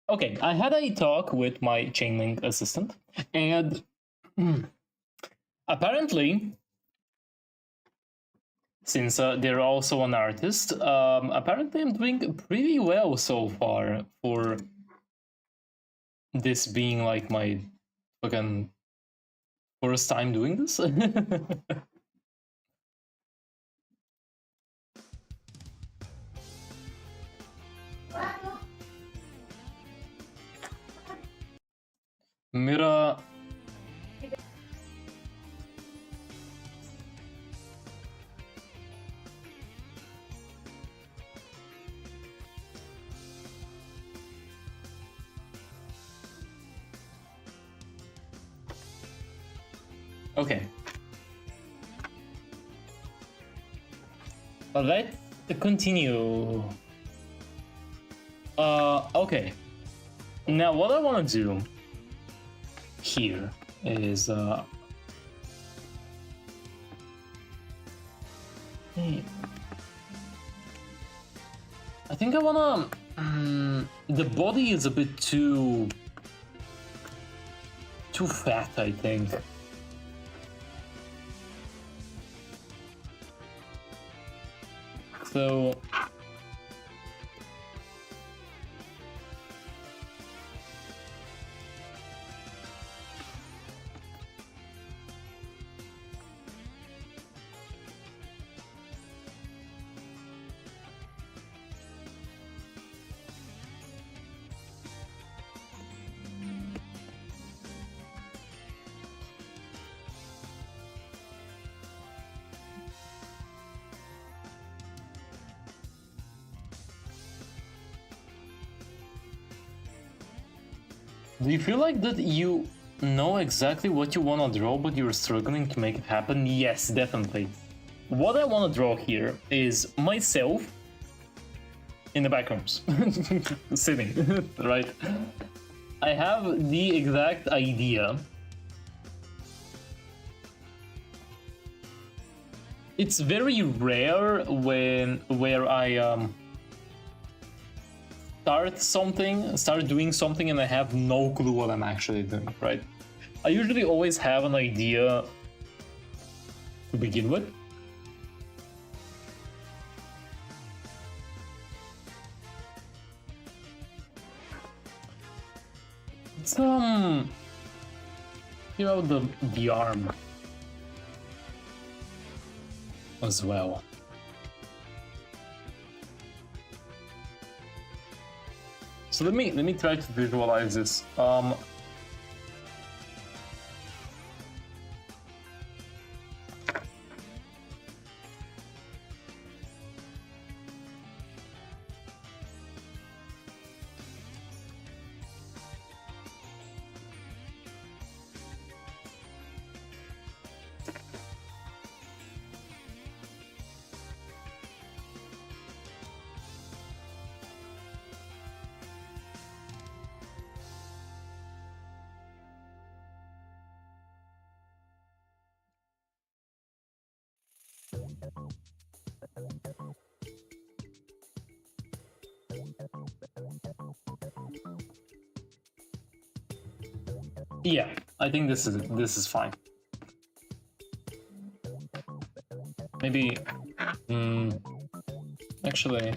C: Okay, I had a talk with my Chainlink assistant, and apparently, since they're also an artist, apparently I'm doing pretty well so far for this being like my fucking first time doing this. Mira. Okay. But let's continue. Okay. Now what I want to do here is I think I wanna the body is a bit too fat, I think. So do you feel like that you know exactly what you want to draw, but you're struggling to make it happen? Yes, definitely. What I want to draw here is myself in the backrooms, sitting, right? I have the exact idea. It's very rare where I start doing something and I have no clue what I'm actually doing, right? I usually always have an idea to begin with. It's you know, the arm as well. So let me try to visualize this. Yeah, I think this is fine. Maybe, actually,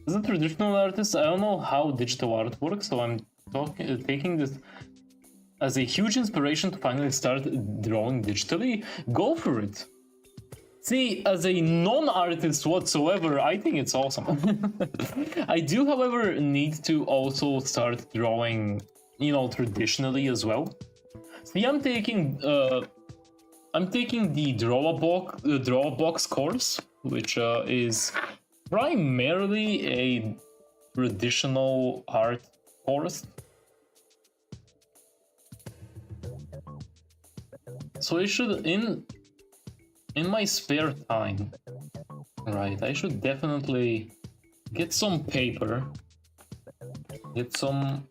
C: as a traditional artist, I don't know how digital art works, so I'm taking this as a huge inspiration to finally start drawing digitally. Go for it. See, as a non-artist whatsoever, I think it's awesome. I do, however, need to also start drawing, you know, traditionally as well. See, I'm taking the Draw-a-Box course, which is primarily a traditional art course. So I should, in my spare time, Right, I should definitely get some paper. Get some...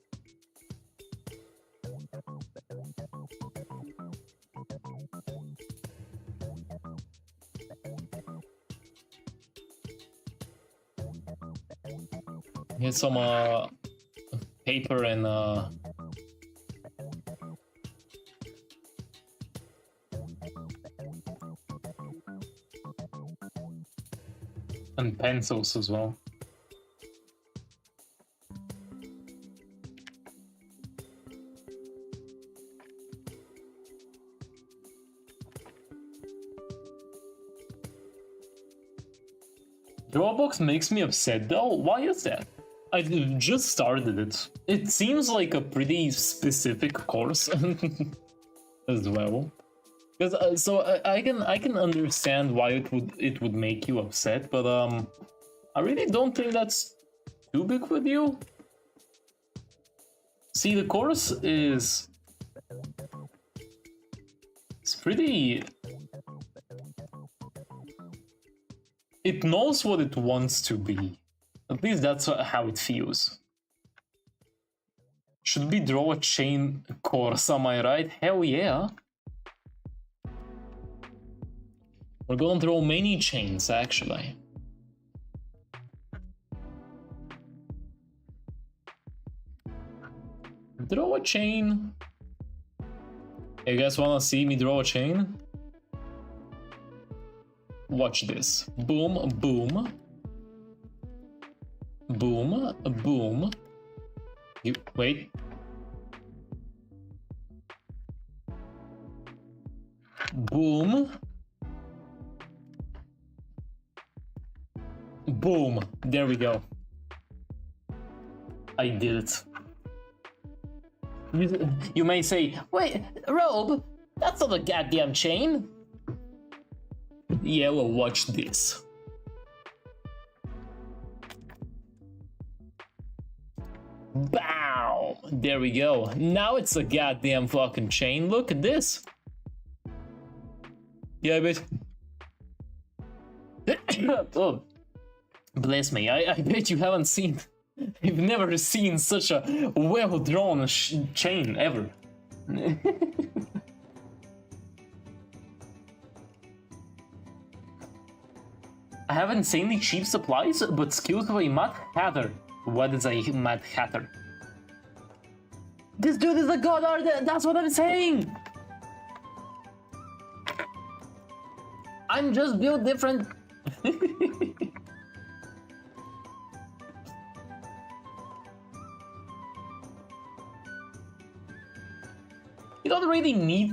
C: Get some paper and pencils as well. Dropbox makes me upset though. Why is that? I just started it. It seems like a pretty specific course as well. Because I can understand why it would make you upset, but I really don't think that's too big with you. See, the course is it's pretty. It knows what it wants to be. At least that's how it feels. Should we draw a chain course, am I right? Hell yeah. We're gonna draw many chains, actually. Draw a chain. You guys wanna see me draw a chain? Watch this. Boom, boom. Boom, boom. You wait. Boom. Boom. There we go. I did it. You may say, wait, Robe, that's not a goddamn chain. Yeah, well, watch this. Bow! There we go. Now it's a goddamn fucking chain. Look at this. Yeah, but... oh, bless me. I bet you haven't seen... You've never seen such a well-drawn chain, ever. I haven't seen any cheap supplies, but skills of a Mad Hatter. What is a Mad Hatter? This dude is a god art, that's what I'm saying! I'm just built different. You don't really need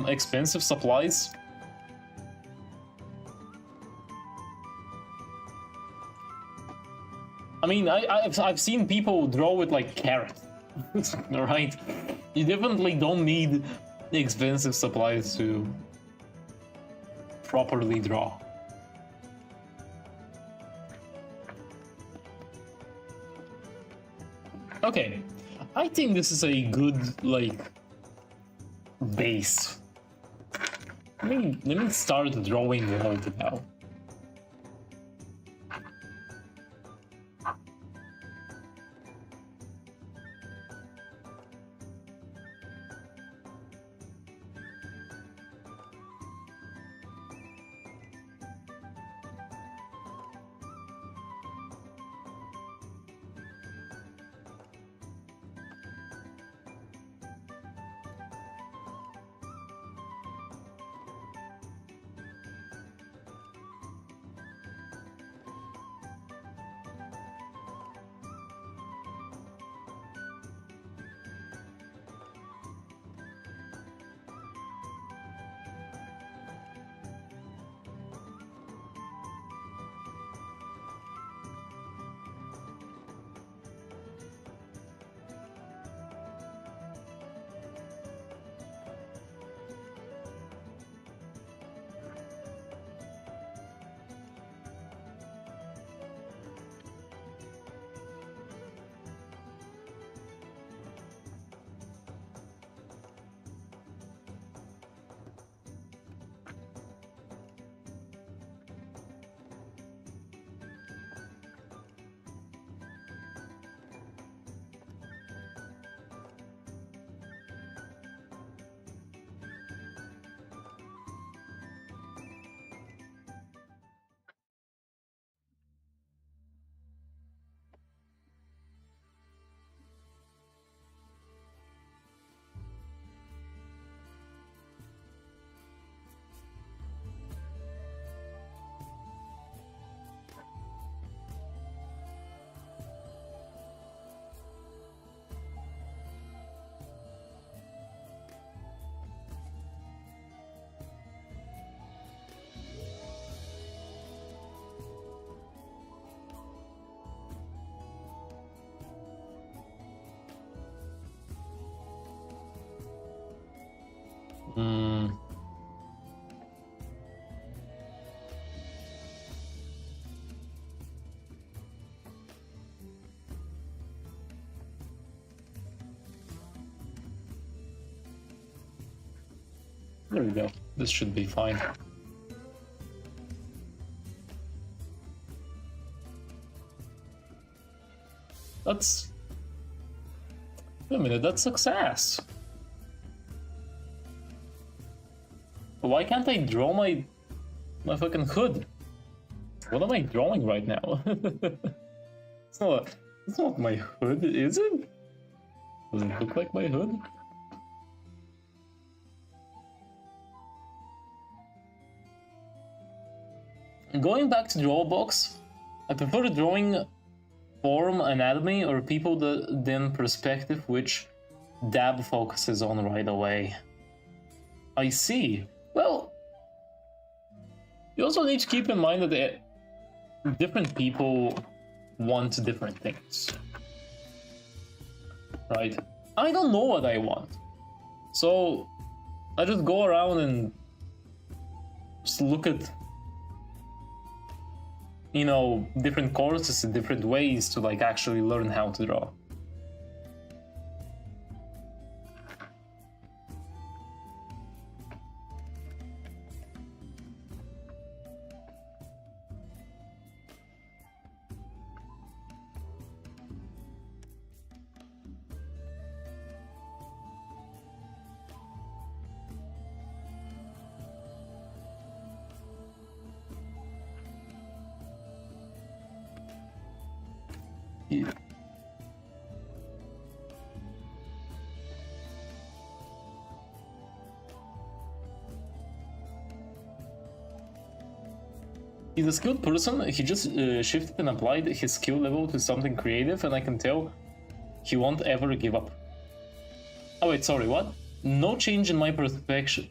C: expensive supplies. I mean, I've seen people draw with like carrot. Right? You definitely don't need expensive supplies to properly draw. Okay, I think this is a good, like, base. Let me start drawing the whole thing now. Hmm. There we go. This should be fine. That's... Wait a minute, that's success. Why can't I draw my fucking hood? What am I drawing right now? It's not my hood, is it? Does it look like my hood? Going back to Drawbox, I prefer drawing form anatomy or people than perspective, which Dab focuses on right away. I see. Well, you also need to keep in mind that different people want different things. Right? I don't know what I want. So I just go around and just look at, you know, different courses and different ways to like actually learn how to draw. Yeah. He's a skilled person. He just shifted and applied his skill level to something creative, and I can tell he won't ever give up. Oh wait, sorry, what? No change in my perception,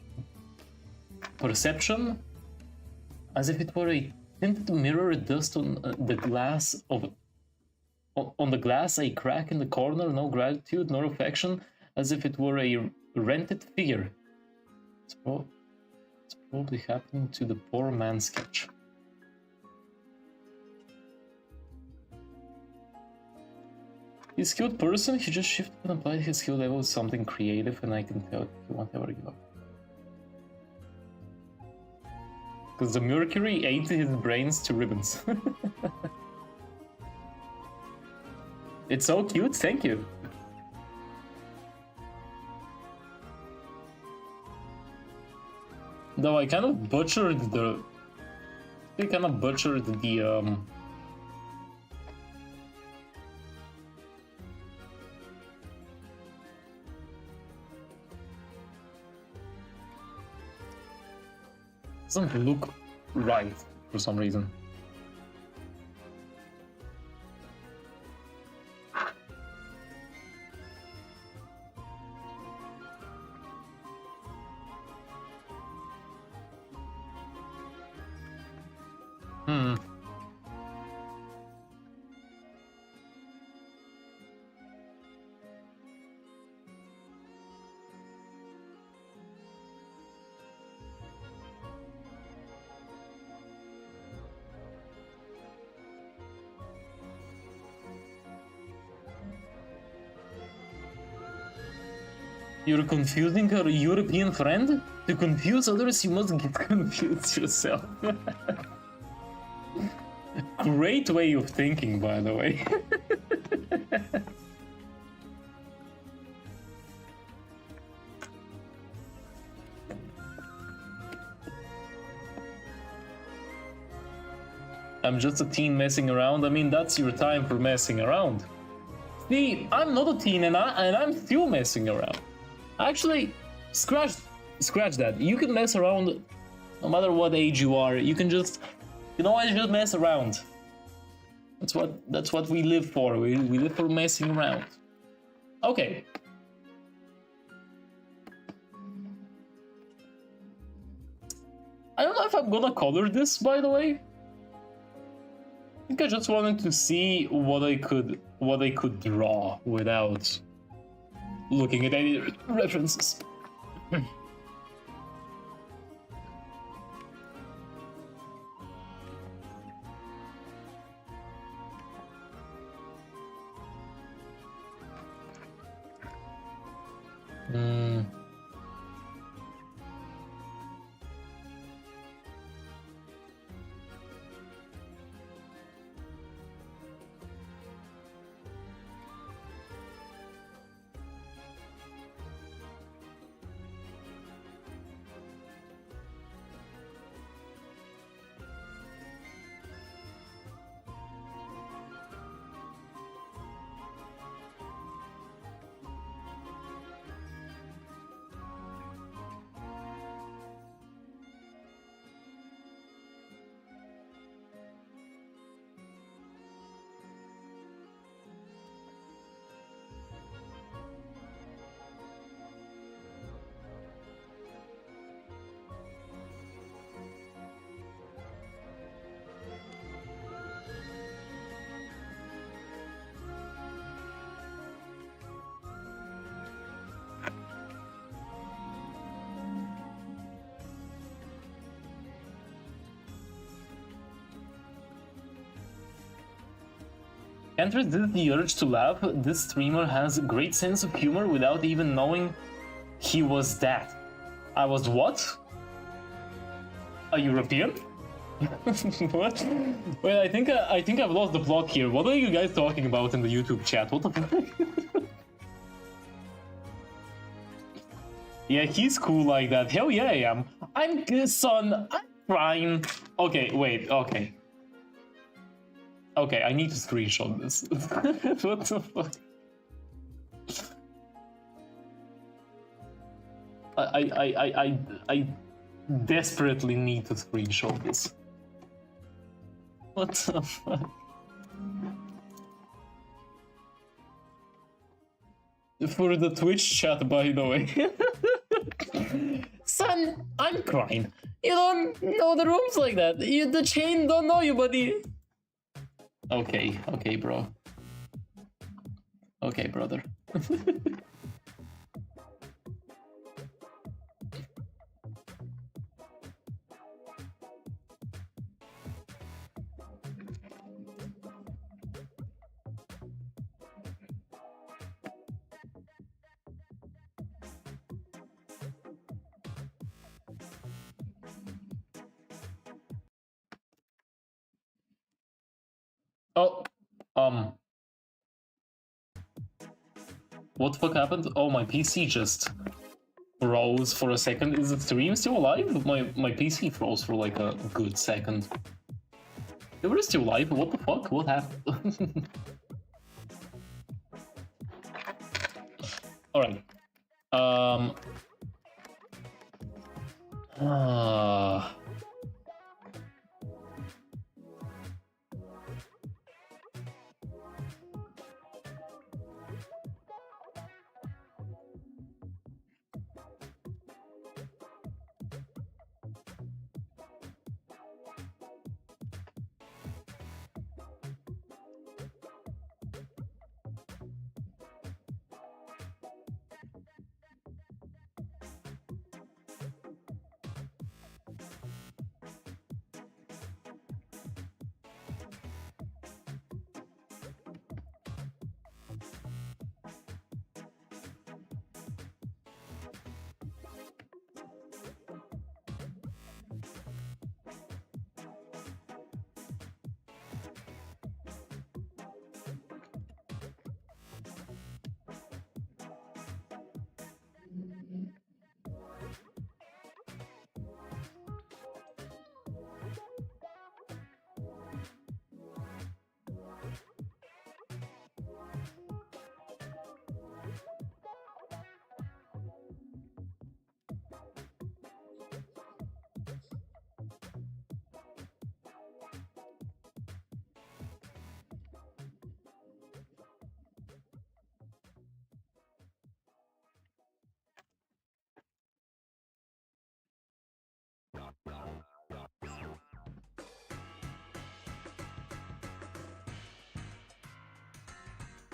C: as if it were a tinted mirror dust on the glass of... On the glass, a crack in the corner, no gratitude nor affection, as if it were a rented figure. It's probably happening to the poor man's sketch. He's a skilled person, he just shifted and applied his skill level to something creative, and I can tell he won't ever give up. Because the mercury ate his brains to ribbons. It's so cute, thank you. Though I kind of butchered the... Doesn't look right for some reason. You're confusing a European friend? To confuse others, you must get confused yourself. Great way of thinking, by the way. I'm just a teen messing around. I mean, that's your time for messing around. See, I'm not a teen and I'm still messing around. Actually, scratch that. You can mess around no matter what age you are. You can just, you know, I just mess around. That's what we live for. We live for messing around. Okay. I don't know if I'm gonna color this, by the way. I think I just wanted to see what I could draw without looking at any references. Hmm. Can't resist the urge to laugh. This streamer has a great sense of humor without even knowing he was that. I was what? A European? What? Wait, I think I've lost the plot here. What are you guys talking about in the YouTube chat? What the fuck? Yeah, he's cool like that. Hell yeah, I am. I'm good, son. I'm fine. Okay, wait. Okay. Okay, I need to screenshot this. What the fuck? I desperately need to screenshot this. What the fuck? For the Twitch chat, by the way. Son, I'm crying. You don't know the rooms like that. The chain don't know you, buddy. Okay, okay, bro. Okay, brother. Oh, what the fuck happened? Oh, my PC just froze for a second. Is the stream still alive? My PC froze for like a good second. They were still live. What the fuck? What happened? All right.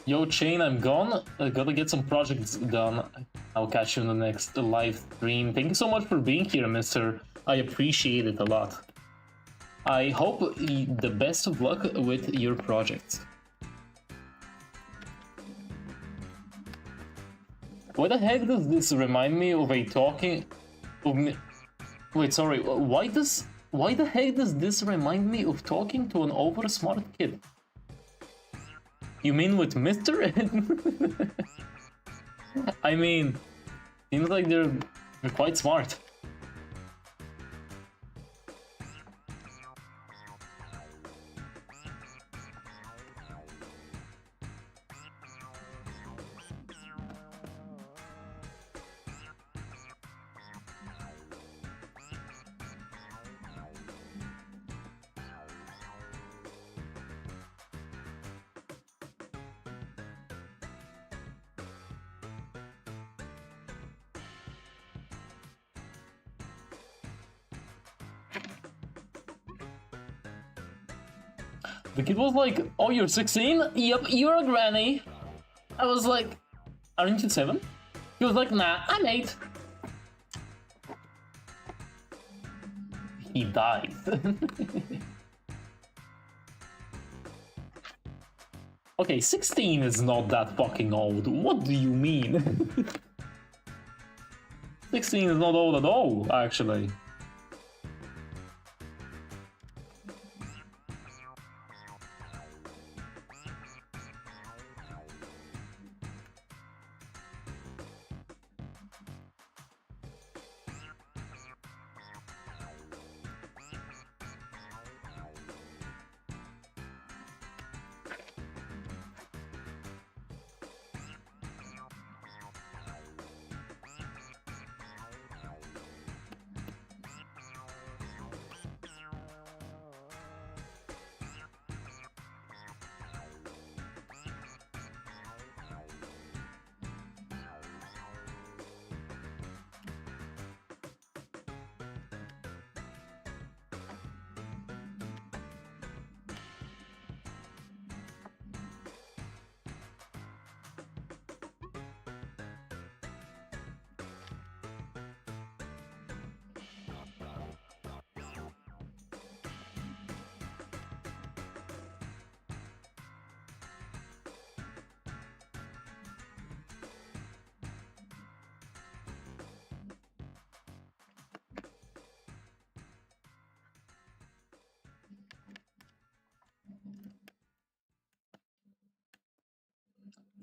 C: Yo, Chain, I'm gone. I gotta get some projects done. I'll catch you in the next live stream. Thank you so much for being here, mister. I appreciate it a lot. I hope the best of luck with your project. Why the heck does this remind me of a talking... Wait, sorry, why the heck does this remind me of talking to an over-smart kid? You mean with Mr. I mean, seems like they're quite smart. The kid was like, oh, you're 16? Yep, you're a granny. I was like, aren't you 7? He was like, nah, I'm 8. He died. Okay, 16 is not that fucking old. What do you mean? 16 is not old at all, actually.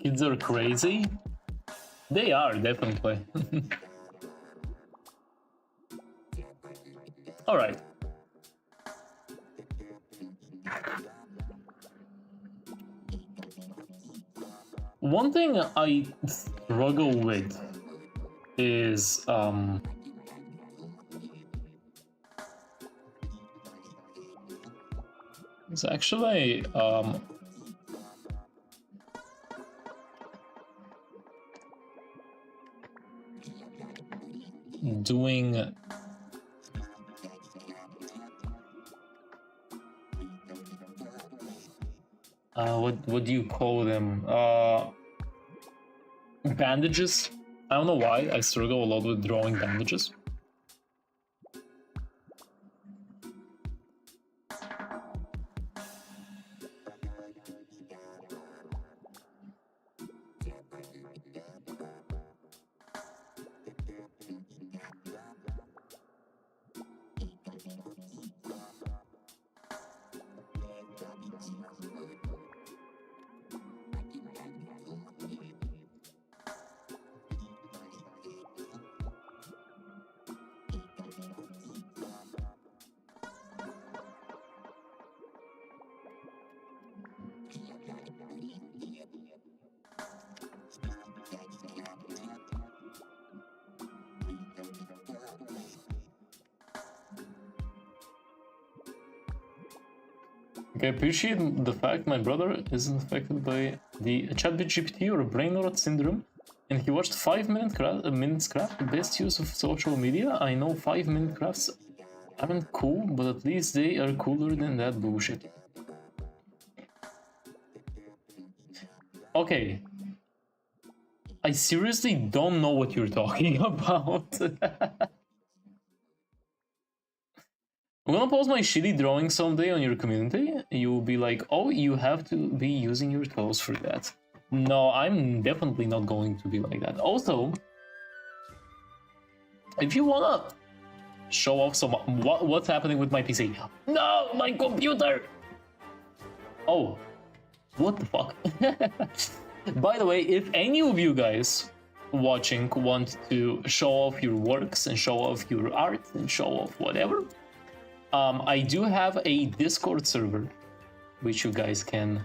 C: Kids are crazy? They are, definitely. Alright. One thing I struggle with is it's actually doing what do you call them? Bandages. I don't know why I struggle a lot with drawing bandages. I appreciate the fact my brother isn't affected by the ChatGPT or brain rot syndrome, and he watched 5-minute craft, best use of social media. I know 5-minute crafts aren't cool, but at least they are cooler than that bullshit. Okay. I seriously don't know what you're talking about. I'm gonna post my shitty drawing someday on your community. You'll be like, oh, you have to be using your toes for that. No, I'm definitely not going to be like that. Also, if you wanna show off some what's happening with my PC. No, my computer! Oh, what the fuck? By the way, if any of you guys watching want to show off your works and show off your art and show off whatever, I do have a Discord server which you guys can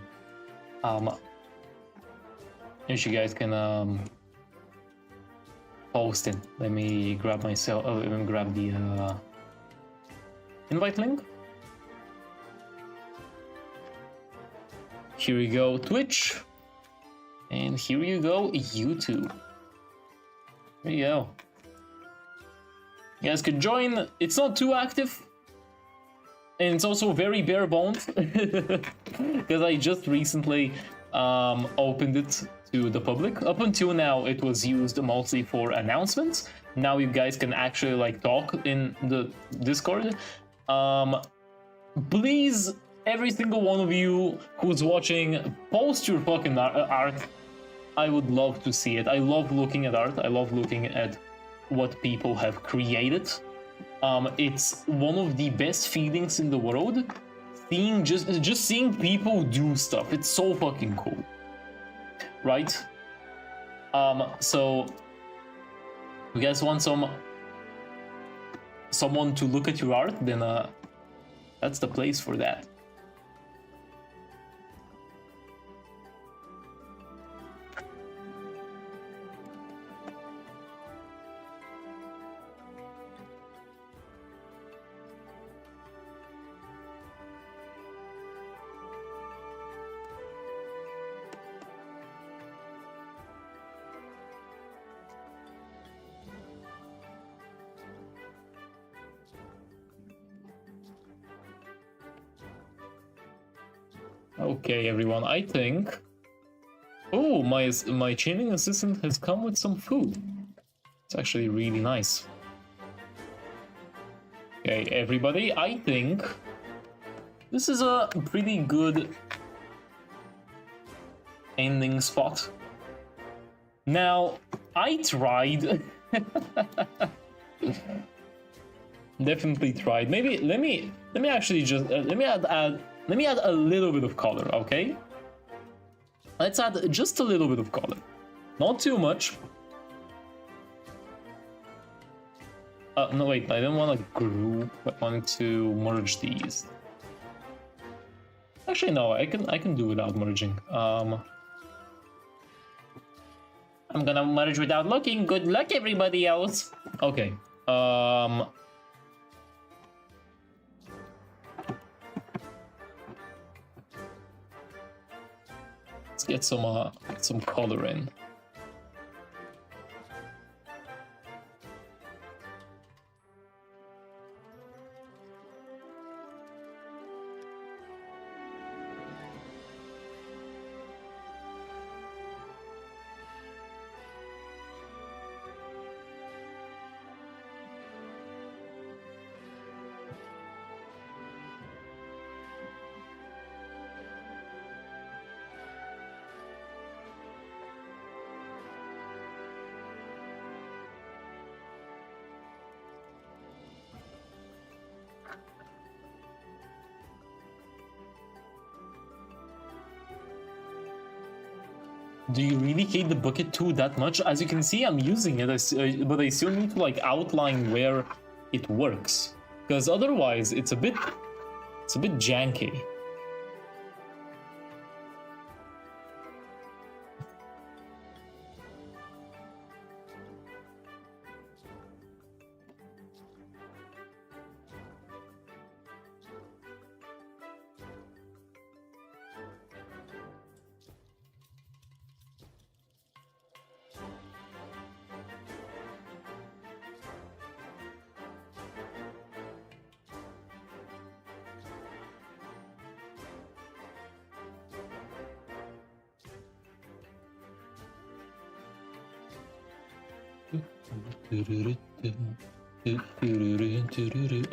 C: post in. Let me grab myself. Oh, let me grab the invite link. Here you go, Twitch, and here you go, YouTube. There you go. You guys can join. It's not too active, and it's also very bare bones because I just recently opened it to the public. Up until now, it was used mostly for announcements. Now you guys can actually like talk in the Discord. Please, every single one of you who's watching, post your fucking art. I would love to see it. I love looking at art. I love looking at what people have created. It's one of the best feelings in the world. Seeing just seeing people do stuff. It's so fucking cool. Right? So you guys want someone to look at your art, then that's the place for that. Okay, everyone, I think... Oh, my chaining assistant has come with some food. It's actually really nice. Okay, everybody, I think this is a pretty good ending spot. Now, I tried... Definitely tried. Maybe let me actually just let me add a little bit of color, okay? Let's add just a little bit of color, not too much. No, wait, I don't want to group. I want to merge these. Actually, no, I can do without merging. I'm gonna merge without looking. Good luck, everybody else. Okay. Let's get some color in. Do you really hate the bucket tool that much? As you can see, I'm using it, but I still need to like outline where it works, because otherwise it's a bit janky.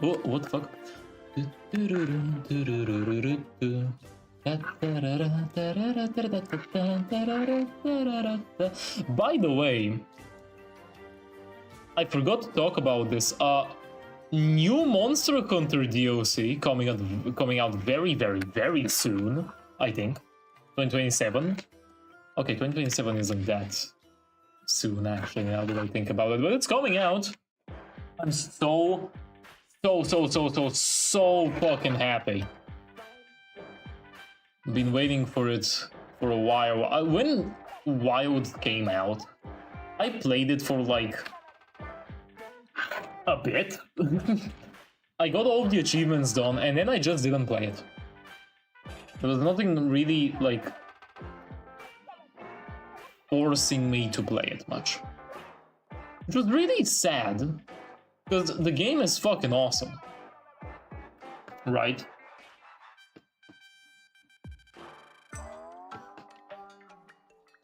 C: Oh, what the fuck? By the way, I forgot to talk about this. New Monster Hunter DLC coming out very soon. I think 2027. Okay, 2027 isn't that soon actually. Now that I think about it, but it's coming out. I'm so fucking happy. Been waiting for it for a while. When Wild came out, I played it for like a bit. I got all the achievements done and then I just didn't play it. There was nothing really like forcing me to play it much, which was really sad because the game is fucking awesome, right?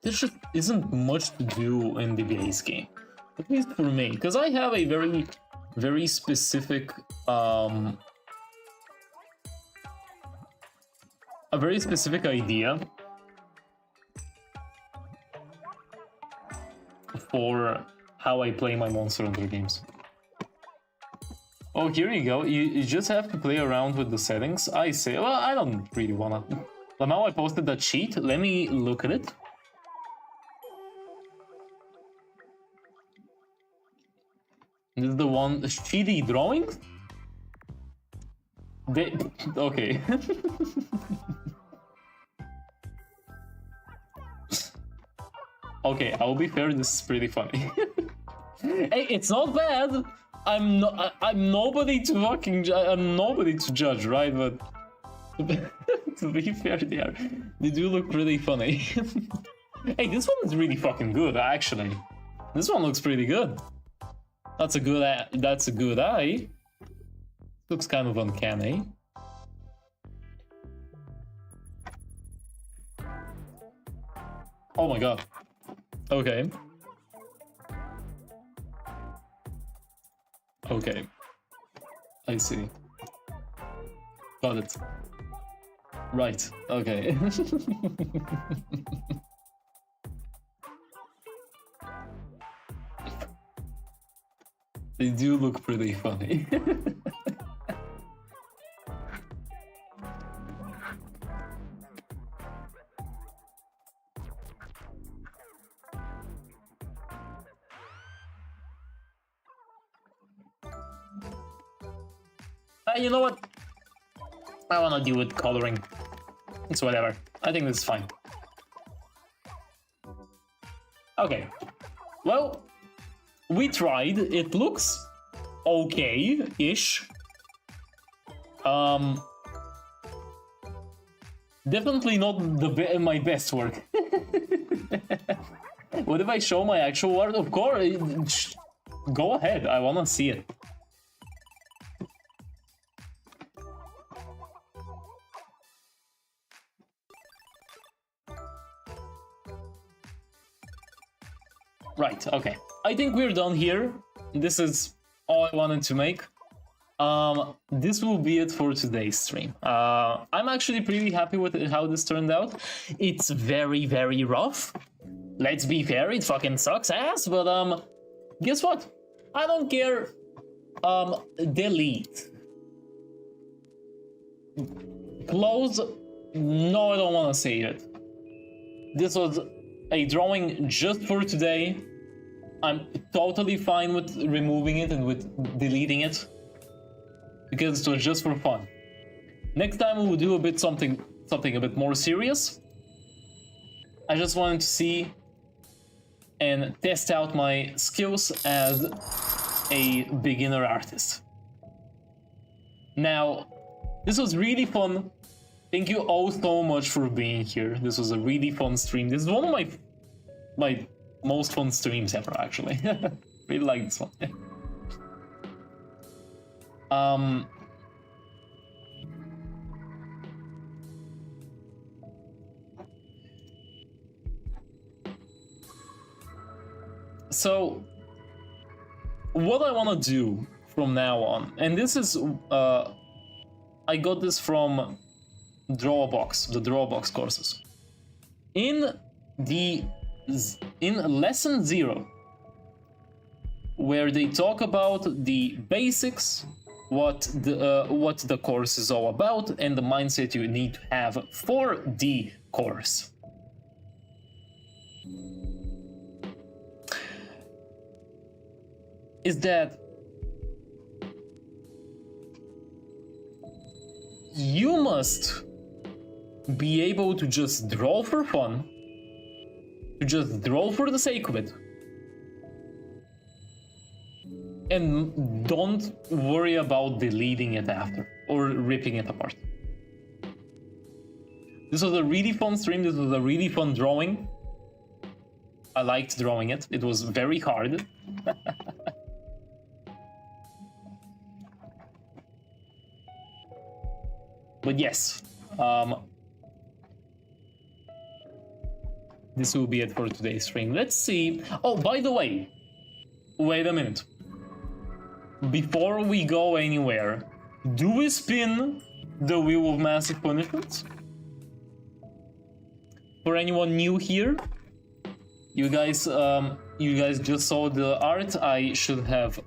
C: There just isn't much to do in the base game, at least for me, because I have a very specific idea for how I play my Monster Hunter games. Oh, here you go. You just have to play around with the settings. I say, well, I don't really wanna. But now I posted that sheet. Let me look at it. This is the one shitty drawings. Okay. Okay, I'll be fair. This is pretty funny. Hey, it's not bad. I'm nobody to fucking. I'm nobody to judge, right? But to be fair, they do look pretty funny. Hey, this one is really fucking good, actually. This one looks pretty good. That's a good eye. Looks kind of uncanny. Oh my god. Okay. Okay. I see. Got it. Right. Okay. They do look pretty funny. You know what? I wanna deal with coloring. It's whatever. I think this is fine. Okay. Well, we tried. It looks okay-ish. Definitely not my best work. What if I show my actual art? Of course. Go ahead. I wanna see it. Right, okay. I think we're done here. This is all I wanted to make. This will be it for today's stream. I'm actually pretty happy with how this turned out. It's very rough. Let's be fair, it fucking sucks ass, but guess what? I don't care. Delete. Close. No, I don't want to say it. This was a drawing just for today. I'm totally fine with removing it and with deleting it because it was just for fun. Next time we will do something a bit more serious. I just wanted to see and test out my skills as a beginner artist. Now, this was really fun. Thank you all so much for being here. This was a really fun stream. This is one of my most fun streams ever, actually. Really like this one. So, what I want to do from now on, and this is, I got this from draw a box, the draw box courses. In lesson 0, where they talk about the basics, what the course is all about, and the mindset you need to have for the course. Is that you must be able to just draw for fun, to just draw for the sake of it, and don't worry about deleting it after or ripping it apart. This was a really fun stream, this was a really fun drawing. I liked drawing it, it was very hard. But yes, this will be it for today's stream. Let's see. Oh, by the way, wait a minute. Before we go anywhere, do we spin the Wheel of Massive Punishments? For anyone new here, you guys just saw the art. I should have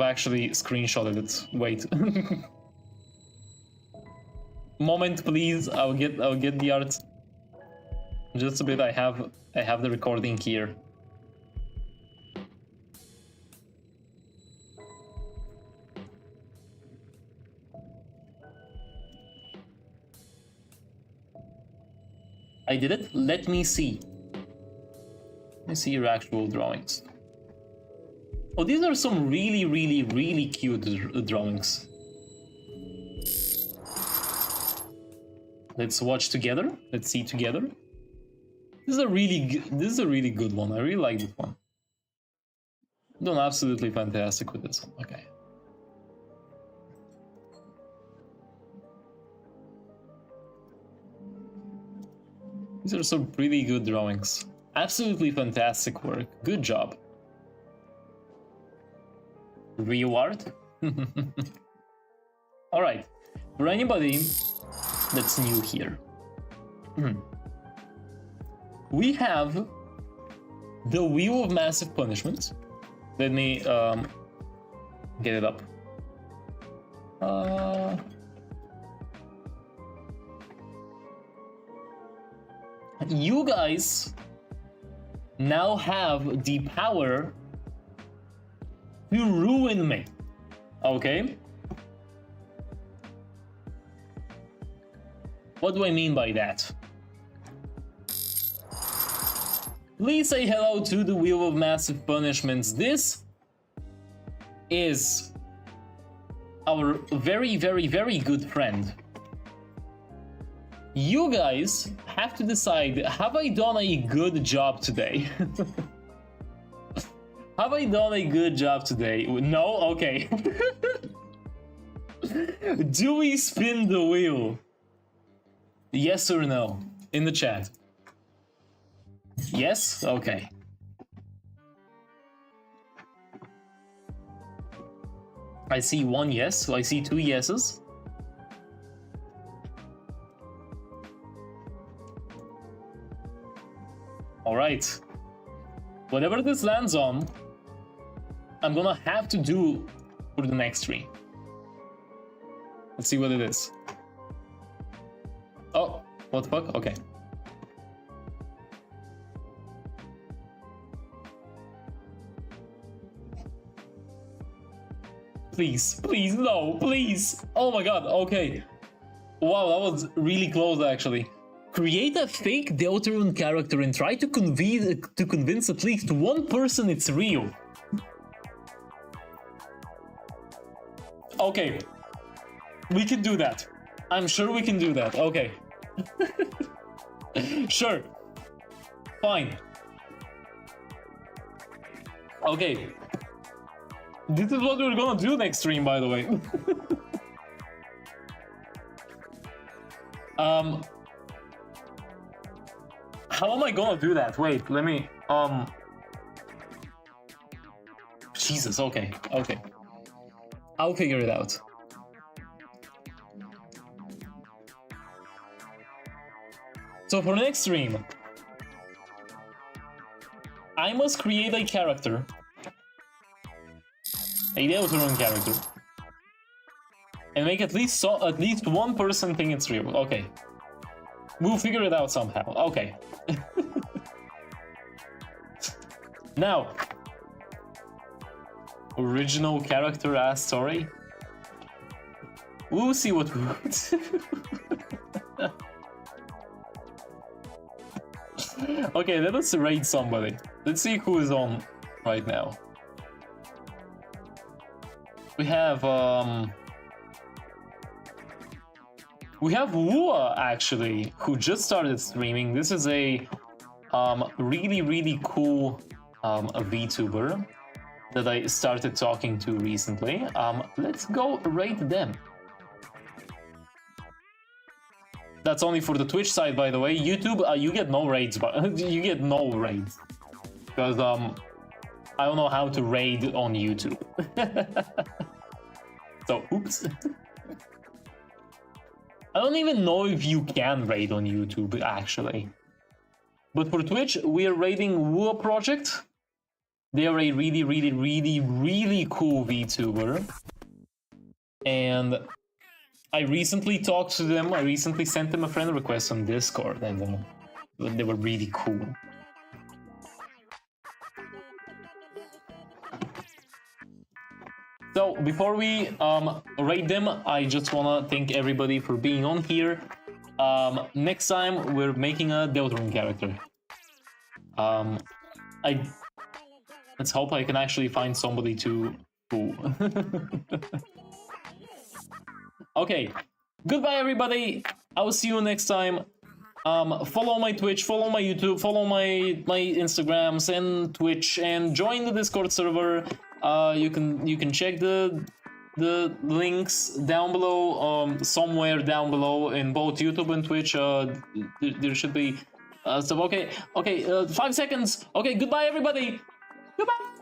C: actually screenshotted it. Wait. Moment, please. I'll get the art. Just a bit. I have the recording here. I did it. Let me see. Let me see your actual drawings. Oh, these are some really, really, really cute drawings. Let's watch together. Let's see together. This is a really good one. I really like this one. Done absolutely fantastic with this one. Okay. These are some pretty good drawings. Absolutely fantastic work. Good job. Real art? Alright. For anybody that's new here, we have the Wheel of Massive Punishments. Let me get it up. You guys now have the power to ruin me, okay? What do I mean by that? Please say hello to the Wheel of Massive Punishments. This is our very, very, very good friend. You guys have to decide, have I done a good job today? Have I done a good job today? No? Okay. Do we spin the wheel? Yes or no? In the chat. Yes? Okay. I see one yes, so I see two yeses. Alright. Whatever this lands on, I'm gonna have to do for the next stream. Let's see what it is. Oh, what the fuck? Okay. Please, please, no, please. Oh my god, okay. Wow, that was really close actually. Create a fake Deltarune character and try to convince at least one person it's real. Okay. We can do that. I'm sure we can do that. Okay. Sure. Fine. Okay. This is what we're gonna do next stream, by the way. How am I gonna do that? Wait, let me, Jesus, okay, okay. I'll figure it out. So for next stream, I must create a character. A Deltarune character. And make at least one person think it's real. Okay. We'll figure it out somehow. Okay. Now. Original character ass story. We'll see what we want. Okay, let us raid somebody. Let's see who is on right now. We have Wua actually, who just started streaming. This is a really cool VTuber that I started talking to recently. Let's go raid them. That's only for the Twitch side, by the way. YouTube, you get no raids, but you get no raids because I don't know how to raid on YouTube. So, oops. I don't even know if you can raid on YouTube, actually. But for Twitch, we are raiding Wua Project. They are a really cool VTuber. And I recently talked to them. I recently sent them a friend request on Discord, and they were really cool. So before we raid them, I just wanna thank everybody for being on here. Next time we're making a Deltarune character. Let's hope I can actually find somebody to fool. Okay, goodbye everybody. I will see you next time. Follow my Twitch, follow my YouTube, follow my Instagrams and Twitch, and join the Discord server. You can check the links down below, somewhere down below in both YouTube and Twitch. There should be stuff. Okay, 5 seconds. Okay, goodbye everybody. Goodbye.